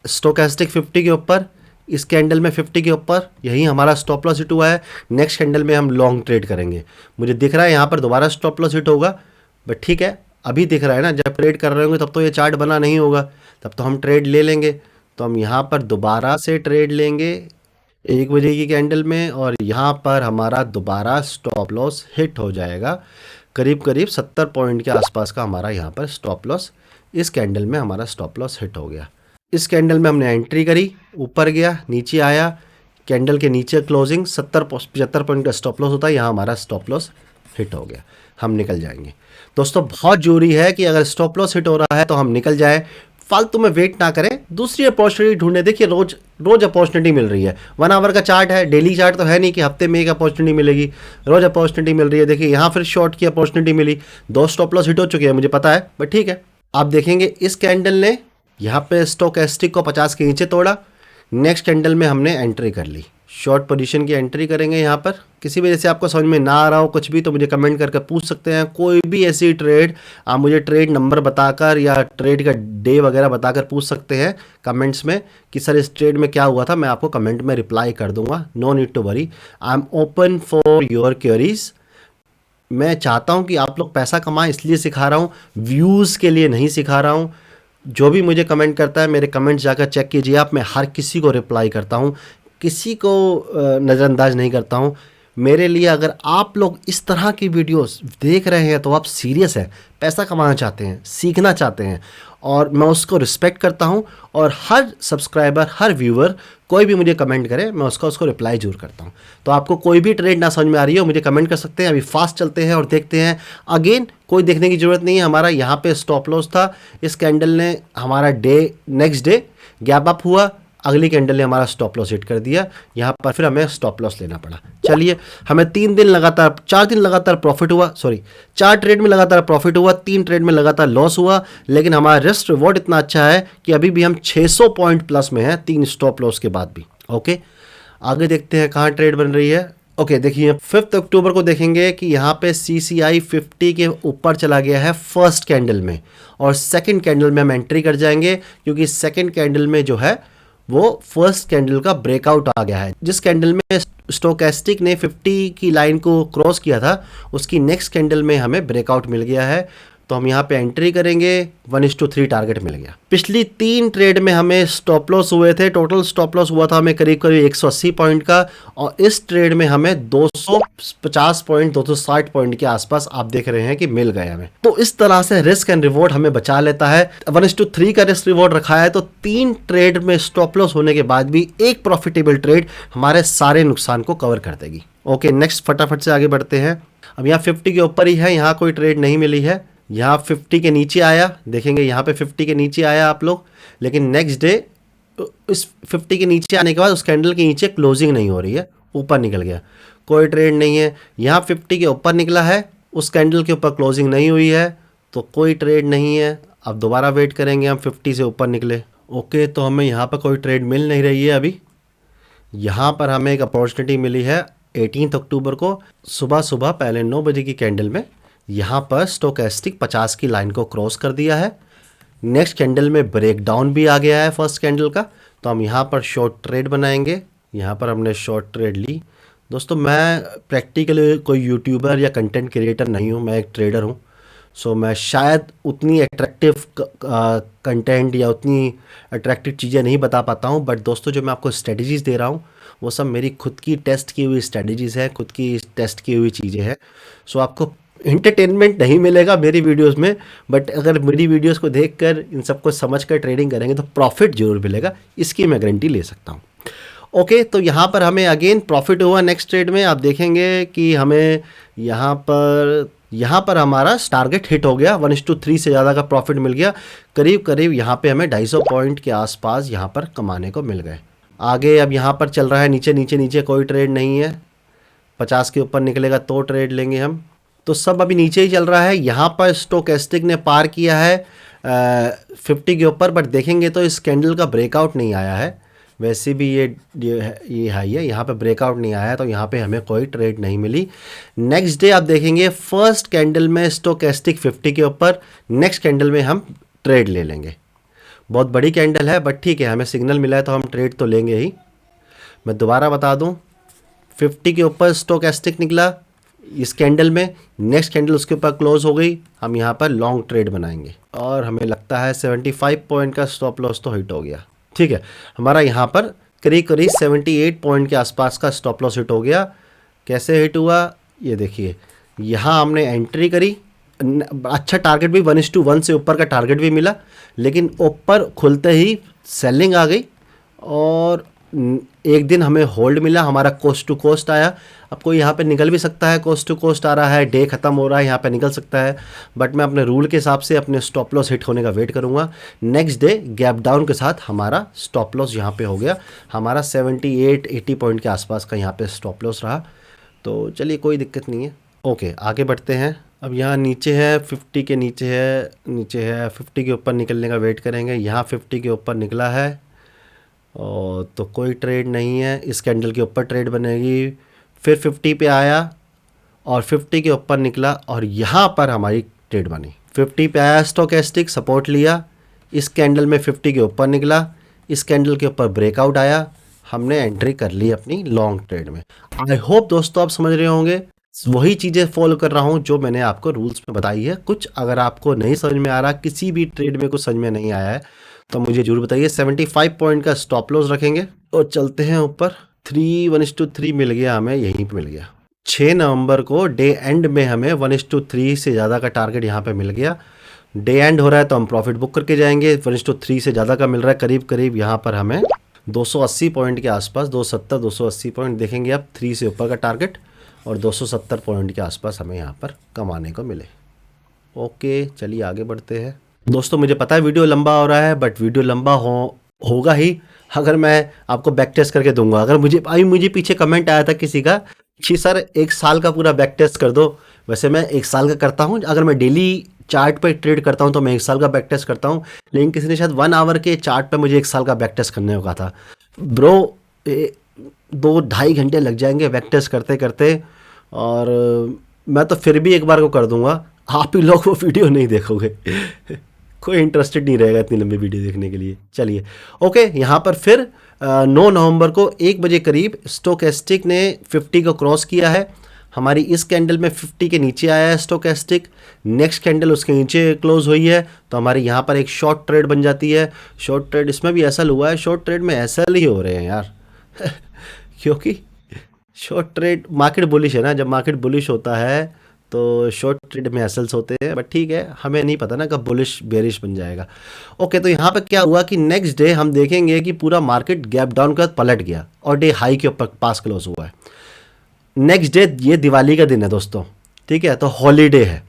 स्टोकेस्टिक 50 के ऊपर, इस कैंडल में 50 के ऊपर, यही हमारा स्टॉप लॉस हिट हुआ है। नेक्स्ट कैंडल में हम लॉन्ग ट्रेड करेंगे। मुझे दिख रहा है यहाँ पर दोबारा स्टॉप लॉस हिट होगा, बट ठीक है, अभी दिख रहा है ना, जब ट्रेड कर रहे होंगे तब तो ये चार्ट बना नहीं होगा, तब तो हम ट्रेड ले लेंगे। तो हम यहाँ पर दोबारा से ट्रेड लेंगे 1 बजे की कैंडल में, और यहाँ पर हमारा दोबारा स्टॉप लॉस हिट हो जाएगा। करीब करीब 70 पॉइंट के आसपास का हमारा यहाँ पर स्टॉप लॉस, इस कैंडल में हमारा स्टॉप लॉस हिट हो गया। इस कैंडल में हमने एंट्री करी, ऊपर गया, नीचे आया, कैंडल के नीचे क्लोजिंग 75 पॉइंट का स्टॉप लॉस होता है, यहाँ हमारा स्टॉप लॉस हिट हो गया, हम निकल जाएंगे। दोस्तों बहुत जरूरी है कि अगर स्टॉप लॉस हिट हो रहा है तो हम निकल जाए, फालतू में वेट ना करें, दूसरी अपॉर्चुनिटी ढूंढे। देखिए रोज रोज अपॉर्चुनिटी मिल रही है, 1 आवर का चार्ट है, डेली चार्ट तो है नहीं कि हफ्ते में एक अपॉर्चुनिटी मिलेगी, रोज अपॉर्चुनिटी मिल रही है। देखिए यहाँ फिर शॉर्ट की अपॉर्चुनिटी मिली, 2 स्टॉप लॉस हिट हो चुके हैं, मुझे पता है, बट ठीक है। आप देखेंगे इस कैंडल ने यहाँ पे स्टोकेस्टिक को 50 के नीचे तोड़ा, नेक्स्ट कैंडल में हमने एंट्री कर ली, शॉर्ट पोजीशन की एंट्री करेंगे। यहाँ पर किसी वजह से आपको समझ में ना आ रहा हो कुछ भी तो मुझे कमेंट करके पूछ सकते हैं। कोई भी ऐसी ट्रेड आप मुझे ट्रेड नंबर बताकर या ट्रेड का डे वगैरह बताकर पूछ सकते हैं कमेंट्स में कि सर इस ट्रेड में क्या हुआ था, मैं आपको कमेंट में रिप्लाई कर दूंगा। No need to worry, I am open for your queries. मैं चाहता हूँ कि आप लोग पैसा कमाएं, इसलिए सिखा रहा हूँ, व्यूज़ के लिए नहीं सिखा रहा हूँ। जो भी मुझे कमेंट करता है, मेरे कमेंट्स जाकर चेक कीजिए आप, मैं हर किसी को रिप्लाई करता हूँ, किसी को नज़रअंदाज नहीं करता हूँ। मेरे लिए अगर आप लोग इस तरह की वीडियोस देख रहे हैं तो आप सीरियस हैं, पैसा कमाना चाहते हैं, सीखना चाहते हैं, और मैं उसको रिस्पेक्ट करता हूँ। और हर सब्सक्राइबर, हर व्यूअर कोई भी मुझे कमेंट करे, मैं उसको रिप्लाई जरूर करता हूँ। तो आपको कोई भी ट्रेड ना समझ में आ रही हो, मुझे कमेंट कर सकते हैं। अभी फास्ट चलते हैं और देखते हैं। अगेन कोई देखने की ज़रूरत नहीं है, हमारा यहाँ पे स्टॉप लॉस था, इस कैंडल ने हमारा नेक्स्ट डे गैप अप हुआ, अगली कैंडल ने हमारा स्टॉप लॉस हिट कर दिया, यहाँ पर फिर हमें स्टॉप लॉस लेना पड़ा। चलिए, हमें 4 दिन लगातार प्रॉफिट हुआ, 4 ट्रेड में लगातार प्रॉफिट हुआ, 3 ट्रेड में लगातार लॉस हुआ, लेकिन हमारा रिस्क रिवॉर्ड इतना अच्छा है कि अभी भी हम 600 पॉइंट प्लस में हैं 3 स्टॉप लॉस के बाद भी। ओके, आगे देखते हैं कहाँ ट्रेड बन रही है। ओके, देखिए 5 अक्टूबर को देखेंगे कि यहाँ पे CCI 50 के ऊपर चला गया है फर्स्ट कैंडल में, और सेकंड कैंडल में हम एंट्री कर जाएंगे, क्योंकि सेकंड कैंडल में जो है वो फर्स्ट कैंडल का ब्रेकआउट आ गया है। जिस कैंडल में स्टोकेस्टिक ने 50 की लाइन को क्रॉस किया था, उसकी नेक्स्ट कैंडल में हमें ब्रेकआउट मिल गया है, तो हम यहाँ पे एंट्री करेंगे। 1:3 टारगेट मिल गया। पिछली 3 ट्रेड में हमें स्टॉप लॉस हुए थे, टोटल स्टॉप लॉस हुआ था हमें करीब करीब 180 पॉइंट का, और इस ट्रेड में हमें 250 पॉइंट 260 पॉइंट के आसपास आप देख रहे हैं कि मिल गए हमें। तो इस तरह से रिस्क एंड रिवॉर्ड हमें बचा लेता है। 1:3 का रिस्क रिवॉर्ड रखा है, तो 3 ट्रेड में स्टॉप लॉस होने के बाद भी एक प्रॉफिटेबल ट्रेड हमारे सारे नुकसान को कवर कर देगी। ओके, नेक्स्ट फटाफट से आगे बढ़ते हैं। अब यहाँ 50 के ऊपर ही है, यहाँ कोई ट्रेड नहीं मिली है। यहाँ 50 के नीचे आया, देखेंगे यहाँ पे 50 के नीचे आया आप लोग, लेकिन नेक्स्ट डे इस 50 के नीचे आने के बाद उस कैंडल के नीचे क्लोजिंग नहीं हो रही है, ऊपर निकल गया, कोई ट्रेड नहीं है। यहाँ 50 के ऊपर निकला है, उस कैंडल के ऊपर क्लोजिंग नहीं हुई है, तो कोई ट्रेड नहीं है। अब दोबारा वेट करेंगे, हम 50 से ऊपर निकले। ओके, तो हमें यहाँ पर कोई ट्रेड मिल नहीं रही है अभी। यहाँ पर हमें एक अपॉर्चुनिटी मिली है 18 अक्टूबर को सुबह सुबह पहले 9 बजे की कैंडल में, यहाँ पर स्टोकेस्टिक 50 की लाइन को क्रॉस कर दिया है, नेक्स्ट कैंडल में ब्रेकडाउन भी आ गया है फर्स्ट कैंडल का, तो हम यहाँ पर शॉर्ट ट्रेड बनाएंगे। यहाँ पर हमने शॉर्ट ट्रेड ली। दोस्तों मैं प्रैक्टिकली कोई यूट्यूबर या कंटेंट क्रिएटर नहीं हूँ, मैं एक ट्रेडर हूँ। सो मैं शायद उतनी अट्रैक्टिव कंटेंट या उतनी अट्रैक्टिव चीज़ें नहीं बता पाता हूँ, बट दोस्तों जो मैं आपको स्ट्रेटजीज़ दे रहा हूँ वो सब मेरी खुद की टेस्ट की हुई स्ट्रेटजीज़ है, खुद की टेस्ट की हुई चीज़ें हैं। सो आपको एंटरटेनमेंट नहीं मिलेगा मेरी वीडियोस में, बट अगर मेरी वीडियोस को देखकर इन सबको समझकर ट्रेडिंग करेंगे तो प्रॉफिट जरूर मिलेगा, इसकी मैं गारंटी ले सकता हूँ। ओके, तो यहाँ पर हमें अगेन प्रॉफिट हुआ नेक्स्ट ट्रेड में। आप देखेंगे कि हमें यहाँ पर हमारा टारगेट हिट हो गया, 1:3 से ज़्यादा का प्रॉफिट मिल गया, करीब करीब यहाँ पे हमें 250 पॉइंट के आसपास यहाँ पर कमाने को मिल गए। आगे अब यहाँ पर चल रहा है नीचे नीचे नीचे, कोई ट्रेड नहीं है, 50 के ऊपर निकलेगा तो ट्रेड लेंगे हम। तो सब अभी नीचे ही चल रहा है। यहाँ पर स्टोकेस्टिक ने पार किया है 50 के ऊपर, बट देखेंगे तो इस कैंडल का ब्रेकआउट नहीं आया है। वैसे भी ये हाई है, यहाँ पे ब्रेकआउट नहीं आया, तो यहाँ पे हमें कोई ट्रेड नहीं मिली। नेक्स्ट डे आप देखेंगे फर्स्ट कैंडल में स्टोकेस्टिक 50 के ऊपर, नेक्स्ट कैंडल में हम ट्रेड ले लेंगे। बहुत बड़ी कैंडल है, बट ठीक है, हमें सिग्नल मिला है तो हम ट्रेड तो लेंगे ही। मैं दोबारा बता दूँ, 50 के ऊपर स्टोकेस्टिक निकला इस कैंडल में, नेक्स्ट कैंडल उसके ऊपर क्लोज हो गई, हम यहाँ पर लॉन्ग ट्रेड बनाएंगे, और हमें लगता है 75 पॉइंट का स्टॉप लॉस तो हिट हो गया। ठीक है, हमारा यहाँ पर करीब करीब 78 पॉइंट के आसपास का स्टॉप लॉस हिट हो गया। कैसे हिट हुआ ये देखिए, यहाँ हमने एंट्री करी, अच्छा टारगेट भी 1:1 से ऊपर का टारगेट भी मिला, लेकिन ऊपर खुलते ही सेलिंग आ गई और एक दिन हमें होल्ड मिला, हमारा कोस्ट टू कोस्ट आया। अब कोई यहाँ पे निकल भी सकता है, कोस्ट टू कोस्ट आ रहा है, डे ख़त्म हो रहा है, यहाँ पे निकल सकता है, बट मैं अपने रूल के हिसाब से अपने स्टॉप लॉस हिट होने का वेट करूँगा। नेक्स्ट डे गैप डाउन के साथ हमारा स्टॉप लॉस यहाँ पे हो गया, हमारा 78-80 पॉइंट के आसपास का यहाँ पे स्टॉप लॉस रहा। तो चलिए कोई दिक्कत नहीं है। ओके आगे बढ़ते हैं। अब यहाँ नीचे है 50 के नीचे है 50 के ऊपर निकलने का वेट करेंगे। यहाँ 50 के ऊपर निकला है और तो कोई ट्रेड नहीं है, इस कैंडल के ऊपर ट्रेड बनेगी। फिर 50 पे आया और 50 के ऊपर निकला और यहाँ पर हमारी ट्रेड बनी। 50 पे आया, स्टोकेस्टिक सपोर्ट लिया, इस कैंडल में 50 के ऊपर निकला, इस कैंडल के ऊपर ब्रेकआउट आया, हमने एंट्री कर ली अपनी लॉन्ग ट्रेड में। आई होप दोस्तों आप समझ रहे होंगे, वही चीज़ें फॉलो कर रहा हूँ जो मैंने आपको रूल्स में बताई है। कुछ अगर आपको नहीं समझ में आ रहा, किसी भी ट्रेड में कुछ समझ में नहीं आया है तो मुझे जरूर बताइए। 75 पॉइंट का स्टॉप लॉस रखेंगे और चलते हैं ऊपर। 3:1:3 मिल गया हमें, यहीं पे मिल गया। 6 नवंबर को डे एंड में हमें 1:3 से ज़्यादा का टारगेट यहाँ पे मिल गया। डे एंड हो रहा है तो हम प्रॉफिट बुक करके जाएंगे। 1:3 से ज़्यादा का मिल रहा है, करीब करीब यहाँ पर हमें 280 पॉइंट के आसपास, 270-280 पॉइंट देखेंगे आप। 3 से ऊपर का टारगेट और 270 पॉइंट के आसपास हमें यहाँ पर कमाने को मिले। ओके चलिए आगे बढ़ते हैं। दोस्तों मुझे पता है वीडियो लंबा हो रहा है, बट वीडियो लंबा होगा ही अगर मैं आपको बैक टेस्ट करके दूंगा। अगर मुझे पीछे कमेंट आया था किसी का कि सर 1 साल का पूरा बैक टेस्ट कर दो। वैसे मैं 1 साल का करता हूँ, अगर मैं डेली चार्ट पे ट्रेड करता हूँ तो मैं 1 साल का बैक टेस्ट करता हूँ, लेकिन किसी ने शायद 1 आवर के चार्ट पे मुझे 1 साल का बैक टेस्ट करने को कहा था। ब्रो 2-2.5 घंटे लग जाएंगे बैक टेस्ट करते करते, और मैं तो फिर भी एक बार को कर दूंगा, आप ही लोग वो वीडियो नहीं देखोगे कोई इंटरेस्टेड नहीं रहेगा इतनी लंबी वीडियो देखने के लिए। चलिए ओके, यहाँ पर फिर 9 नवंबर को 1 बजे करीब स्टोकेस्टिक ने 50 को क्रॉस किया है। हमारी इस कैंडल में 50 के नीचे आया है स्टोकेस्टिक, नेक्स्ट कैंडल उसके नीचे क्लोज हुई है तो हमारी यहाँ पर एक शॉर्ट ट्रेड बन जाती है। शॉर्ट ट्रेड इसमें भी एसएल हुआ है, शॉर्ट ट्रेड में एसएल ही हो रहे हैं यार क्योंकि शॉर्ट ट्रेड मार्केट बुलिश है ना, जब मार्केट बुलिश होता है तो शॉर्ट ट्रेड में एसएल्स होते हैं, बट ठीक है, हमें नहीं पता ना कब बुलिश बेरिश बन जाएगा। ओके तो यहाँ पे क्या हुआ कि नेक्स्ट डे हम देखेंगे कि पूरा मार्केट गैप डाउन के बाद पलट गया और डे हाई के ऊपर पास क्लोज हुआ है। नेक्स्ट डे ये दिवाली का दिन है दोस्तों, ठीक है, तो हॉलीडे है,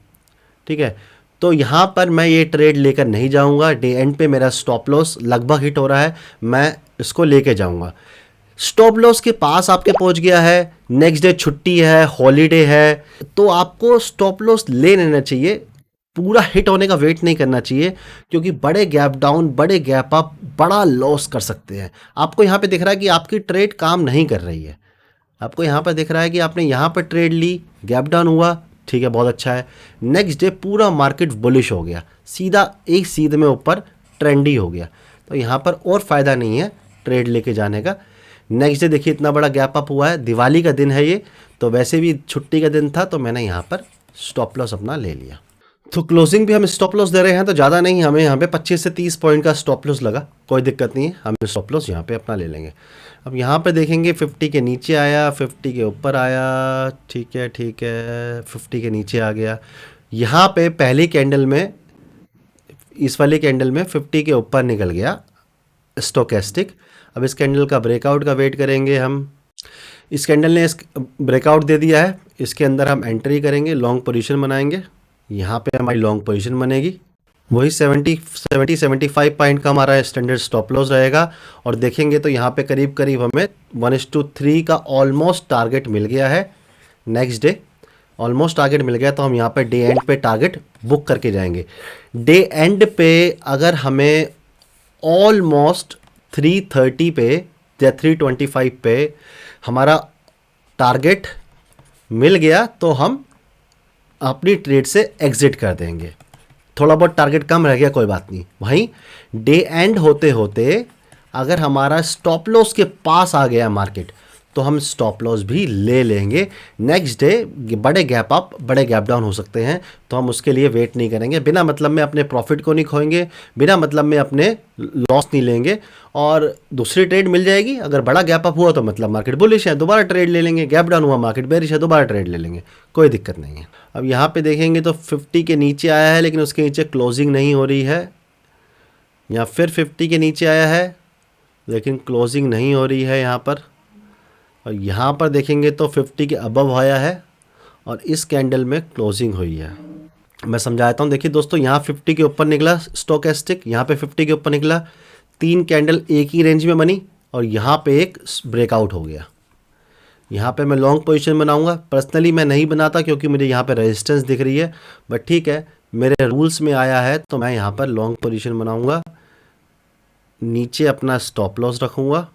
ठीक है, तो यहाँ पर मैं ये ट्रेड लेकर नहीं जाऊँगा। डे एंड पे मेरा स्टॉप लॉस लगभग हिट हो रहा है, मैं इसको लेके जाऊँगा। स्टॉप लॉस के पास आपके पहुंच गया है, नेक्स्ट डे छुट्टी है, हॉलीडे है, तो आपको स्टॉप लॉस ले लेना चाहिए, पूरा हिट होने का वेट नहीं करना चाहिए, क्योंकि बड़े गैप डाउन, बड़े गैप अप बड़ा लॉस कर सकते हैं। आपको यहाँ पे दिख रहा है कि आपकी ट्रेड काम नहीं कर रही है, आपको यहाँ पर दिख रहा है कि आपने यहाँ पर ट्रेड ली, गैप डाउन हुआ, ठीक है, बहुत अच्छा है। नेक्स्ट डे पूरा मार्केट बुलिश हो गया, सीधा एक सीधे में ऊपर ट्रेंडी हो गया, तो यहाँ पर और फ़ायदा नहीं है ट्रेड लेके जाने का। नेक्स्ट डे देखिए इतना बड़ा गैप अप हुआ है, दिवाली का दिन है ये, तो वैसे भी छुट्टी का दिन था तो मैंने यहाँ पर स्टॉप लॉस अपना ले लिया। तो क्लोजिंग भी हम स्टॉप लॉस दे रहे हैं तो ज़्यादा नहीं, हमें यहाँ पे 25 से 30 पॉइंट का स्टॉप लॉस लगा, कोई दिक्कत नहीं है, हम स्टॉप लॉस यहाँ पे अपना ले लेंगे। अब यहाँ पे देखेंगे 50 के नीचे आया, 50 के ऊपर आया, ठीक है 50 के नीचे आ गया। यहाँ पे पहली कैंडल में, इस वाली कैंडल में 50 के ऊपर निकल गया स्टोकेस्टिक। अब इस कैंडल का ब्रेकआउट का वेट करेंगे हम। इस कैंडल ने इस ब्रेकआउट दे दिया है, इसके अंदर हम एंट्री करेंगे, लॉन्ग पोजीशन बनाएंगे, यहाँ पे हमारी लॉन्ग पोजीशन बनेगी, वही 70-75 पॉइंट का हमारा स्टैंडर्ड स्टॉप लॉस रहेगा। और देखेंगे तो यहाँ पे करीब करीब हमें 1:3 का ऑलमोस्ट टारगेट मिल गया है। नेक्स्ट डे ऑलमोस्ट टारगेट मिल गया तो हम यहाँ पे डे एंड पे टारगेट बुक करके जाएंगे। डे एंड पे अगर हमें ऑलमोस्ट 330 पे या 325 पे हमारा टारगेट मिल गया तो हम अपनी ट्रेड से एग्जिट कर देंगे। थोड़ा बहुत टारगेट कम रह गया कोई बात नहीं, वहीं डे एंड होते होते अगर हमारा स्टॉप लॉस के पास आ गया मार्केट तो हम स्टॉप लॉस भी ले लेंगे। नेक्स्ट डे बड़े गैप अप बड़े गैप डाउन हो सकते हैं तो हम उसके लिए वेट नहीं करेंगे, बिना मतलब में अपने प्रॉफिट को नहीं खोएंगे, बिना मतलब में अपने लॉस नहीं लेंगे और दूसरी ट्रेड मिल जाएगी। अगर बड़ा गैप अप हुआ तो मतलब मार्केट बुलिश है, दोबारा ट्रेड ले लेंगे, गैप डाउन हुआ मार्केट बेरिश है, दोबारा ट्रेड ले लेंगे, कोई दिक्कत नहीं है। अब यहाँ पे देखेंगे तो 50 के नीचे आया है लेकिन उसके नीचे क्लोजिंग नहीं हो रही है, यहाँ फिर 50 के नीचे आया है, लेकिन क्लोजिंग नहीं हो रही है यहाँ पर। और यहाँ पर देखेंगे तो 50 के अबव आया है और इस कैंडल में क्लोजिंग हुई है। मैं समझाता हूँ। देखिए दोस्तों, यहाँ 50 के ऊपर निकला स्टोकेस्टिक, यहाँ पे 50 के ऊपर निकला, 3 कैंडल एक ही रेंज में बनी और यहाँ पे एक ब्रेकआउट हो गया। यहाँ पे मैं लॉन्ग पोजीशन बनाऊंगा। पर्सनली मैं नहीं बनाता क्योंकि मुझे यहाँ पे रेजिस्टेंस दिख रही है, बट ठीक है, मेरे रूल्स में आया है तो मैं यहाँ पर लॉन्ग पोजीशन बनाऊंगा। नीचे अपना स्टॉप लॉस रखूँगा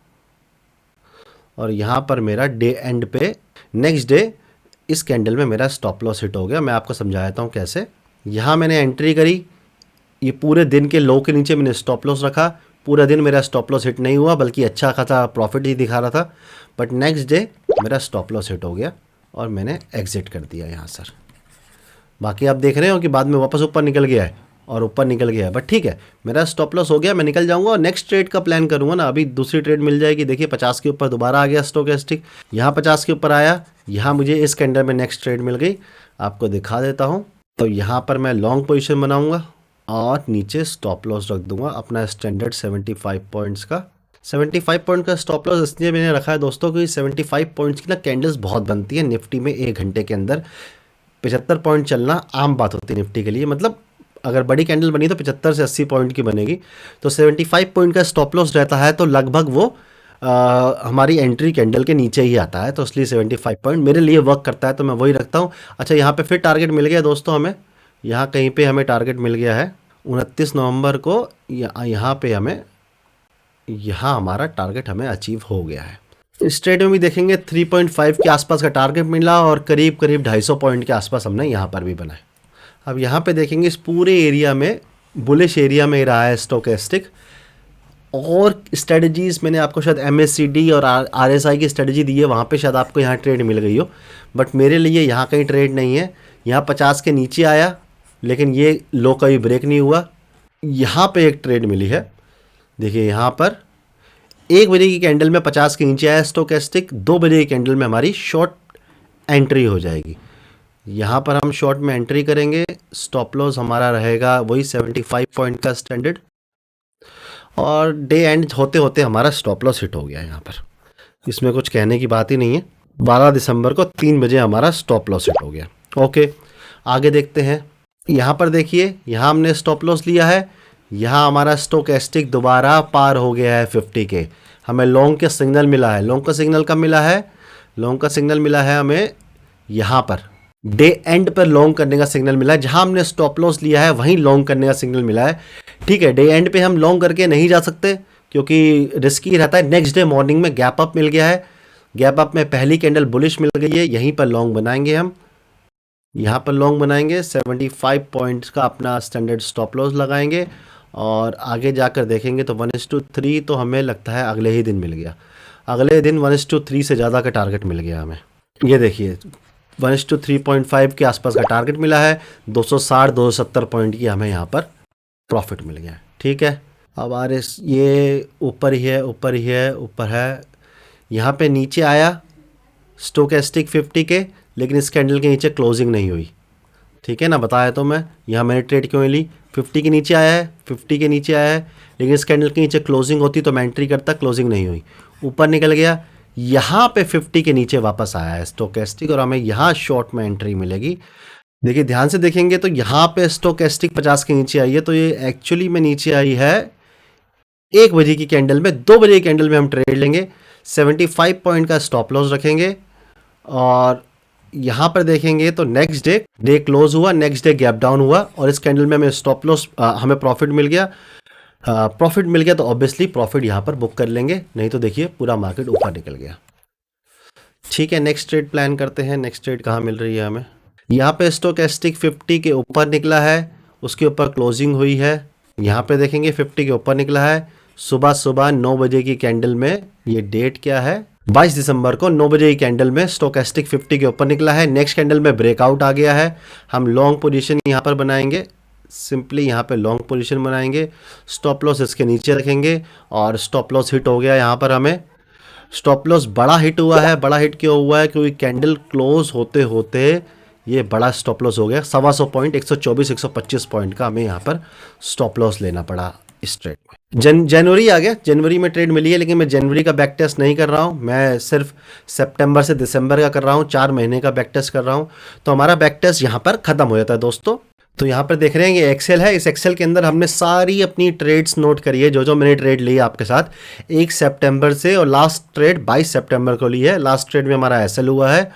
और यहाँ पर मेरा डे एंड पे नेक्स्ट डे इस कैंडल में मेरा स्टॉप लॉस हिट हो गया। मैं आपको समझा देता हूँ कैसे। यहाँ मैंने एंट्री करी, ये पूरे दिन के लो के नीचे मैंने स्टॉप लॉस रखा। पूरा दिन मेरा स्टॉप लॉस हिट नहीं हुआ, बल्कि अच्छा खासा प्रॉफिट ही दिखा रहा था, बट नेक्स्ट डे मेरा स्टॉप लॉस हिट हो गया और मैंने एग्जिट कर दिया यहाँ सर। बाकी आप देख रहे हो कि बाद में वापस ऊपर निकल गया है और ऊपर निकल गया है, बट ठीक है, मेरा स्टॉप लॉस हो गया, मैं निकल जाऊंगा और नेक्स्ट ट्रेड का प्लान करूंगा ना। अभी दूसरी ट्रेड मिल जाएगी। देखिए 50 के ऊपर दोबारा आ गया स्टोकेस्टिक, यहाँ 50 के ऊपर आया, यहाँ मुझे इस कैंडल में नेक्स्ट ट्रेड मिल गई। आपको दिखा देता हूँ। तो यहाँ पर मैं लॉन्ग पोजिशन बनाऊँगा और नीचे स्टॉप लॉस रख दूंगा अपना स्टैंडर्ड 75 पॉइंट्स का। 75 पॉइंट का स्टॉप लॉस इसलिए मैंने रखा है दोस्तों कि 75 पॉइंट्स की ना कैंडल्स बहुत बनती है निफ्टी में। 1 घंटे के अंदर 75 पॉइंट चलना आम बात होती है निफ्टी के लिए। मतलब अगर बड़ी कैंडल बनी तो 75 से 80 पॉइंट की बनेगी। तो 75 पॉइंट का स्टॉप लॉस रहता है तो लगभग वो हमारी एंट्री कैंडल के नीचे ही आता है। तो इसलिए 75 पॉइंट मेरे लिए वर्क करता है, तो मैं वही रखता हूँ। अच्छा, यहाँ पे फिर टारगेट मिल गया दोस्तों हमें। यहाँ कहीं पे हमें टारगेट मिल गया है 29 नवंबर को। यहाँ पे हमें, यहाँ हमारा टारगेट हमें अचीव हो गया है। इस ट्रेड में भी देखेंगे 3.5 के आसपास का टारगेट मिला और करीब करीब 250 पॉइंट के आसपास हमने यहाँ पर भी बनाए। अब यहाँ पे देखेंगे इस पूरे एरिया में बुलिश एरिया में रहा है स्टोकेस्टिक। और स्ट्रेटजीज मैंने आपको शायद MACD और RSI की स्ट्रेटजी दी है, वहाँ पे शायद आपको यहाँ ट्रेड मिल गई हो, बट मेरे लिए यहाँ कहीं ट्रेड नहीं है। यहाँ 50 के नीचे आया लेकिन ये लो कभी ब्रेक नहीं हुआ। यहाँ पे एक ट्रेड मिली है, देखिए यहाँ पर 1 बजे की कैंडल में 50 के नीचे आया स्टोकेस्टिक। 2 बजे की कैंडल में हमारी शॉर्ट एंट्री हो जाएगी। यहाँ पर हम शॉर्ट में एंट्री करेंगे। स्टॉप लॉस हमारा रहेगा वही 75 पॉइंट का स्टैंडर्ड और डे एंड होते होते हमारा स्टॉप लॉस हिट हो गया। यहाँ पर इसमें कुछ कहने की बात ही नहीं है। 12 दिसंबर को 3 बजे हमारा स्टॉप लॉस हिट हो गया। ओके, आगे देखते हैं। यहाँ पर देखिए, यहाँ हमने स्टॉप लॉस लिया है, यहाँ हमारा स्टोकेस्टिक दोबारा पार हो गया है 50 के। हमें लॉन्ग का सिग्नल मिला है। लॉन्ग का सिग्नल कब मिला है? लॉन्ग का सिग्नल मिला है हमें यहाँ पर डे एंड पर लॉन्ग करने का सिग्नल मिला है। जहाँ हमने स्टॉप लॉस लिया है वहीं लॉन्ग करने का सिग्नल मिला है। ठीक है, डे एंड पे हम लॉन्ग करके नहीं जा सकते क्योंकि रिस्की रहता है। नेक्स्ट डे मॉर्निंग में गैप अप मिल गया है। गैप अप में पहली कैंडल बुलिश मिल गई है, यहीं पर लॉन्ग बनाएंगे हम। यहाँ पर लॉन्ग बनाएंगे, 75 पॉइंट्स का अपना स्टैंडर्ड स्टॉप लॉस लगाएंगे और आगे जाकर देखेंगे तो 1:3 तो हमें लगता है अगले ही दिन मिल गया। अगले दिन 1:3 से ज़्यादा का टारगेट मिल गया हमें। ये देखिए 1:3.5 के आसपास का टारगेट मिला है। 260-270 पॉइंट की हमें यहाँ पर प्रॉफिट मिल गया। ठीक है, अब ये ऊपर ही है, ऊपर ही है, ऊपर है। यहाँ पे नीचे आया स्टोकेस्टिक 50 के, लेकिन इस कैंडल के नीचे क्लोजिंग नहीं हुई। ठीक है ना, बताया तो मैं। यहाँ मैंने ट्रेड क्यों ली? 50 के नीचे आया है, 50 के नीचे आया है, लेकिन इस कैंडल के नीचे क्लोजिंग होती तो मैं एंट्री करता, क्लोजिंग नहीं हुई, ऊपर निकल गया। यहाँ पे 50 के नीचे वापस आया है स्टोकेस्टिक और हमें यहाँ शॉर्ट में एंट्री मिलेगी। देखिए ध्यान से देखेंगे तो यहाँ पे स्टोकेस्टिक 50 के नीचे आई है, तो ये एक्चुअली में नीचे आई है 1 बजे की कैंडल में। 2 बजे की कैंडल में हम ट्रेड लेंगे, 75 पॉइंट का स्टॉप लॉस रखेंगे और यहाँ पर देखेंगे तो नेक्स्ट डे क्लोज हुआ, नेक्स्ट डे गैप डाउन हुआ और इस कैंडल में हमें स्टॉप लॉस हमें प्रॉफिट मिल गया। प्रॉफिट मिल गया तो ऑब्वियसली प्रॉफिट यहाँ पर बुक कर लेंगे, नहीं तो देखिए पूरा मार्केट ऊपर निकल गया। ठीक है, नेक्स्ट ट्रेड प्लान करते हैं। नेक्स्ट ट्रेड कहाँ मिल रही है हमें? यहाँ पे स्टोकेस्टिक 50 के ऊपर निकला है, उसके ऊपर क्लोजिंग हुई है। यहाँ पे देखेंगे 50 के ऊपर निकला है। सुबह 9 बजे की कैंडल में, ये डेट क्या है? 22 दिसंबर को 9 बजे की कैंडल में स्टोकेस्टिक 50 के ऊपर निकला है। नेक्स्ट कैंडल में ब्रेकआउट आ गया है। हम लॉन्ग पोजीशन यहाँ पर बनाएंगे, सिंपली यहाँ पे लॉन्ग पोजीशन बनाएंगे। स्टॉप लॉस इसके नीचे रखेंगे और स्टॉप लॉस हिट हो गया। यहाँ पर हमें स्टॉप लॉस बड़ा हिट हुआ है। बड़ा हिट क्यों हुआ है? क्योंकि कैंडल क्लोज होते होते ये बड़ा स्टॉप लॉस हो गया। 125 पॉइंट, 124-125 पॉइंट का हमें यहाँ पर स्टॉप लॉस लेना पड़ा इस ट्रेड में। जनवरी आ गया, जनवरी में ट्रेड मिली है, लेकिन मैं जनवरी का बैक टेस्ट नहीं कर रहा हूँ, मैं सिर्फ सितंबर से दिसंबर का कर रहा हूँ, 4 महीने का बैक टेस्ट कर रहा हूँ। तो हमारा बैक टेस्ट यहाँ पर ख़त्म हो जाता है दोस्तों। तो यहाँ पर देख रहे हैं ये एक्सेल है, इस एक्सेल के अंदर हमने सारी अपनी ट्रेड्स नोट करी है, जो जो मैंने ट्रेड ली है आपके साथ 1 सितंबर से, और लास्ट ट्रेड 22 सितंबर को ली है। लास्ट ट्रेड में हमारा एसएल हुआ है,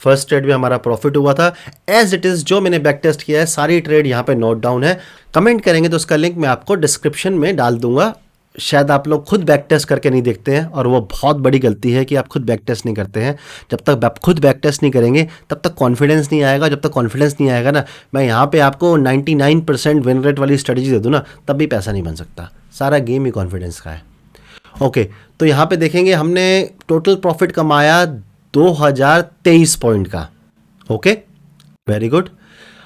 फर्स्ट ट्रेड में हमारा प्रॉफिट हुआ था। एज इट इज़ जो मैंने बैक टेस्ट किया है सारी ट्रेड यहाँ पे नोट डाउन है। कमेंट करेंगे तो उसका लिंक मैं आपको डिस्क्रिप्शन में डाल दूंगा। शायद आप लोग खुद बैक टेस्ट करके नहीं देखते हैं, और वो बहुत बड़ी गलती है कि आप खुद बैक टेस्ट नहीं करते हैं। जब तक आप खुद बैक टेस्ट नहीं करेंगे तब तक कॉन्फिडेंस नहीं आएगा। जब तक कॉन्फिडेंस नहीं आएगा ना, मैं यहाँ पे आपको 99% विन रेट वाली स्ट्रेटजी दे दूँ ना, तब भी पैसा नहीं बन सकता। सारा गेम ही कॉन्फिडेंस का है। ओके, तो यहाँ पे देखेंगे हमने टोटल प्रॉफिट कमाया 2023 पॉइंट का। Okay, very good.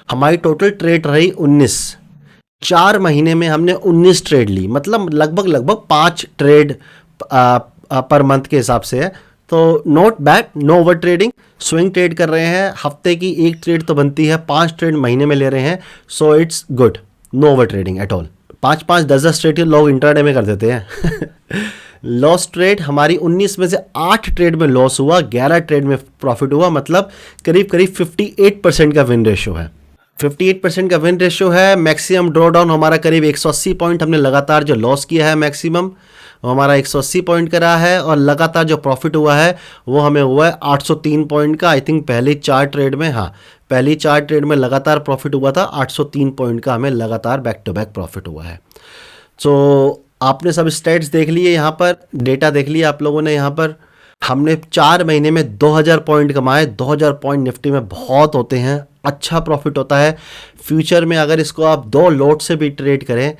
हमारी टोटल ट्रेड रही 19। 4 महीने में हमने 19 ट्रेड ली, मतलब लगभग 5 ट्रेड पर मंथ के हिसाब से है। तो not bad, no overtrading. Swing trade कर रहे हैं, हफ्ते की 1 ट्रेड तो बनती है, 5 ट्रेड महीने में ले रहे हैं, so it's good. No overtrading at all. 5-5, 10-10 trade लोग इंट्राडे में कर देते हैं। लॉस ट्रेड हमारी 19 में से 8 ट्रेड में लॉस हुआ, 11 ट्रेड में प्रॉफिट हुआ, मतलब करीब 58% का विन रेशियो है। 58% का विन रेशियो है। मैक्सिमम ड्रॉ डाउन हमारा करीब 180 पॉइंट, हमने लगातार जो लॉस किया है मैक्सिमम वो हमारा 180 पॉइंट का रहा है, और लगातार जो प्रॉफिट हुआ है वो हमें हुआ है 803 पॉइंट का। आई थिंक पहली 4 ट्रेड में, हाँ पहली 4 ट्रेड में लगातार प्रॉफिट हुआ था, 803 पॉइंट का हमें लगातार बैक टू बैक प्रॉफिट हुआ है। सो आपने सब स्टेट्स देख लिए, यहाँ पर डेटा देख लिया आप लोगों ने। यहाँ पर हमने 4 महीने में 2000 पॉइंट कमाए। 2000 पॉइंट निफ्टी में बहुत होते हैं, अच्छा प्रॉफिट होता है। फ्यूचर में अगर इसको आप 2 लॉट से भी ट्रेड करें,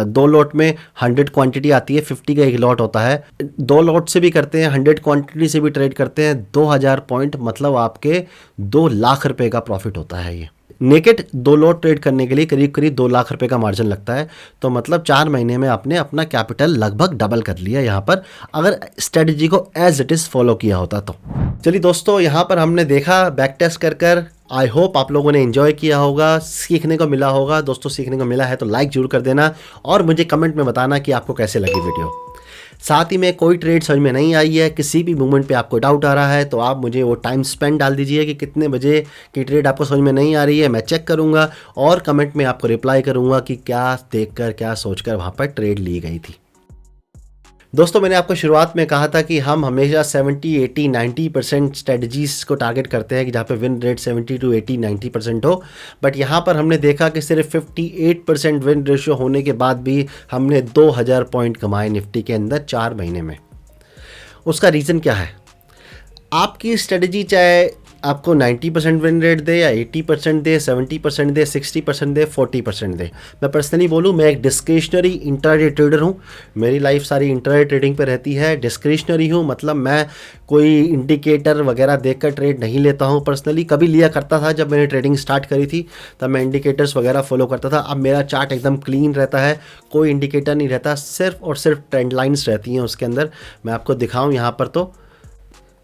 2 लॉट में 100 क्वांटिटी आती है, 50 का एक लॉट होता है, 2 लॉट से भी करते हैं, 100 क्वांटिटी से भी ट्रेड करते हैं, 2000 पॉइंट मतलब आपके 2 लाख रुपए का प्रॉफिट होता है। ये नेकेड 2 लॉट ट्रेड करने के लिए करीब 2 लाख रुपए का मार्जिन लगता है। तो मतलब 4 महीने में आपने अपना कैपिटल लगभग डबल कर लिया यहाँ पर, अगर स्ट्रेटजी को एज इट इज़ फॉलो किया होता तो। चलिए दोस्तों, यहाँ पर हमने देखा बैक टेस्ट कर आई होप आप लोगों ने एंजॉय किया होगा, सीखने को मिला होगा। दोस्तों सीखने को मिला है तो लाइक जरूर कर देना, और मुझे कमेंट में बताना कि आपको कैसे लगी वीडियो। साथ ही में कोई ट्रेड समझ में नहीं आई है, किसी भी मूवमेंट पे आपको डाउट आ रहा है, तो आप मुझे वो टाइम स्पेंड डाल दीजिए कि कितने बजे की ट्रेड आपको समझ में नहीं आ रही है। मैं चेक करूँगा और कमेंट में आपको रिप्लाई करूँगा कि क्या देखकर, क्या सोचकर वहाँ पर ट्रेड ली गई थी। दोस्तों मैंने आपको शुरुआत में कहा था कि हम हमेशा 70, 80, 90% स्ट्रेटजीज को टारगेट करते हैं कि जहाँ पे विन रेट 70 to 80, 90% हो। बट यहाँ पर हमने देखा कि सिर्फ 58% विन रेशियो होने के बाद भी हमने 2000 पॉइंट कमाए निफ्टी के अंदर 4 महीने में। उसका रीज़न क्या है? आपकी स्ट्रेटजी चाहे आपको 90% विन रेट दे या 80% दे, 70% दे, 60% दे, 40% दे। मैं पर्सनली बोलूँ, मैं एक डिस्क्रिशनरी इंट्राडे ट्रेडर हूँ। मेरी लाइफ सारी इंट्राडे ट्रेडिंग पे रहती है। डिस्क्रिशनरी हूँ मतलब मैं कोई इंडिकेटर वगैरह देखकर ट्रेड नहीं लेता हूँ। पर्सनली कभी लिया करता था, जब मैंने ट्रेडिंग स्टार्ट करी थी तब मैं इंडिकेटर्स वगैरह फॉलो करता था। अब मेरा चार्ट एकदम क्लीन रहता है, कोई इंडिकेटर नहीं रहता, सिर्फ और सिर्फ ट्रेंड लाइन्स रहती हैं उसके अंदर। मैं आपको दिखाऊँ यहाँ पर, तो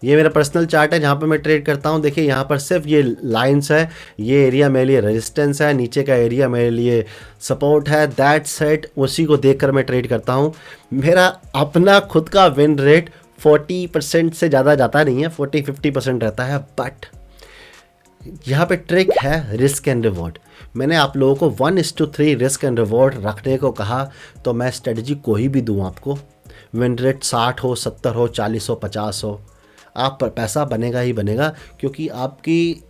ये मेरा पर्सनल चार्ट है जहाँ पर मैं ट्रेड करता हूँ। देखिए यहाँ पर सिर्फ ये लाइंस है, ये एरिया मेरे लिए रेजिस्टेंस है, नीचे का एरिया मेरे लिए सपोर्ट है। दैट सेट, उसी को देखकर मैं ट्रेड करता हूँ। मेरा अपना खुद का विन रेट 40% से ज़्यादा जाता नहीं है, 40-50% रहता है। बट यहाँ पे ट्रिक है रिस्क एंड रिवॉर्ड। मैंने आप लोगों को 1:3 रिस्क एंड रिवॉर्ड रखने को कहा, तो मैं स्ट्रेटजी कोई भी दूँ आपको, विन रेट 60 हो, 70 हो, 40 हो, 50 हो, आप पर पैसा बनेगा ही बनेगा। क्योंकि आपकी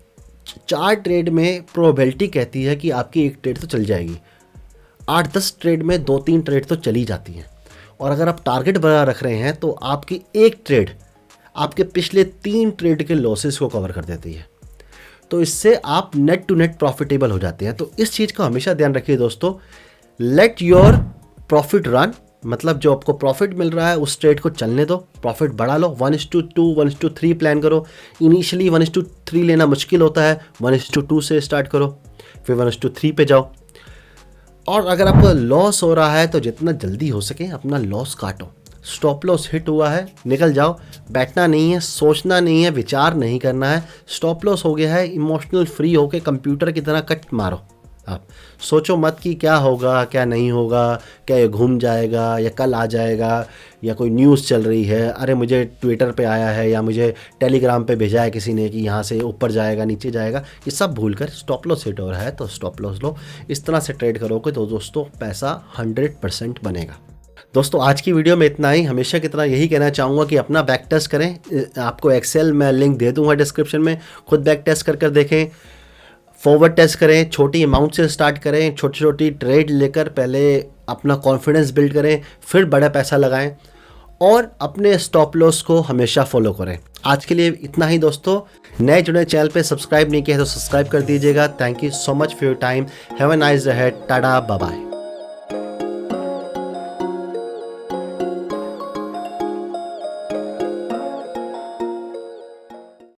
4 ट्रेड में प्रोबेबिलिटी कहती है कि आपकी 1 ट्रेड तो चल जाएगी, 8-10 ट्रेड में 2-3 ट्रेड तो चली जाती हैं। और अगर आप टारगेट बड़ा रख रहे हैं तो आपकी 1 ट्रेड आपके पिछले 3 ट्रेड के लॉसेस को कवर कर देती है। तो इससे आप नेट टू नेट प्रॉफिटेबल हो जाते हैं। तो इस चीज़ का हमेशा ध्यान रखिए दोस्तों। लेट योर प्रॉफिट रन, मतलब जो आपको प्रॉफिट मिल रहा है उस ट्रेड को चलने दो, प्रॉफिट बढ़ा लो। 1:2, 1:3 प्लान करो। इनिशियली 1:3 लेना मुश्किल होता है, 1:2 से स्टार्ट करो, फिर 1:3 पे जाओ। और अगर आपको लॉस हो रहा है तो जितना जल्दी हो सके अपना लॉस काटो। स्टॉप लॉस हिट हुआ है, निकल जाओ। बैठना नहीं है, सोचना नहीं है, विचार नहीं करना है। स्टॉप लॉस हो गया है, इमोशनल फ्री होके कंप्यूटर की तरह कट मारो, आप सोचो मत कि क्या होगा, क्या नहीं होगा, क्या ये घूम जाएगा या कल आ जाएगा, या कोई न्यूज़ चल रही है, अरे मुझे ट्विटर पे आया है या मुझे टेलीग्राम पे भेजा है किसी ने कि यहाँ से ऊपर जाएगा, नीचे जाएगा। ये सब भूल कर स्टॉप लॉस हिट हो रहा है तो स्टॉप लॉस लो। इस तरह से ट्रेड करोगे तो दोस्तों पैसा 100% बनेगा। दोस्तों आज की वीडियो में इतना ही। हमेशा की तरह यही कहना चाहूँगा कि अपना बैक टेस्ट करें। आपको एक्सेल मैं लिंक दे दूँगा डिस्क्रिप्शन में, खुद बैक टेस्ट कर देखें। फॉरवर्ड टेस्ट करें, छोटी अमाउंट से स्टार्ट करें, छोटी छोटी ट्रेड लेकर पहले अपना कॉन्फिडेंस बिल्ड करें, फिर बड़ा पैसा लगाएं और अपने स्टॉप लॉस को हमेशा फॉलो करें। आज के लिए इतना ही दोस्तों। नए जुड़े चैनल पे सब्सक्राइब नहीं किया तो सब्सक्राइब कर दीजिएगा। Thank you so much for your time. Have a nice day ahead. Tata, bye bye.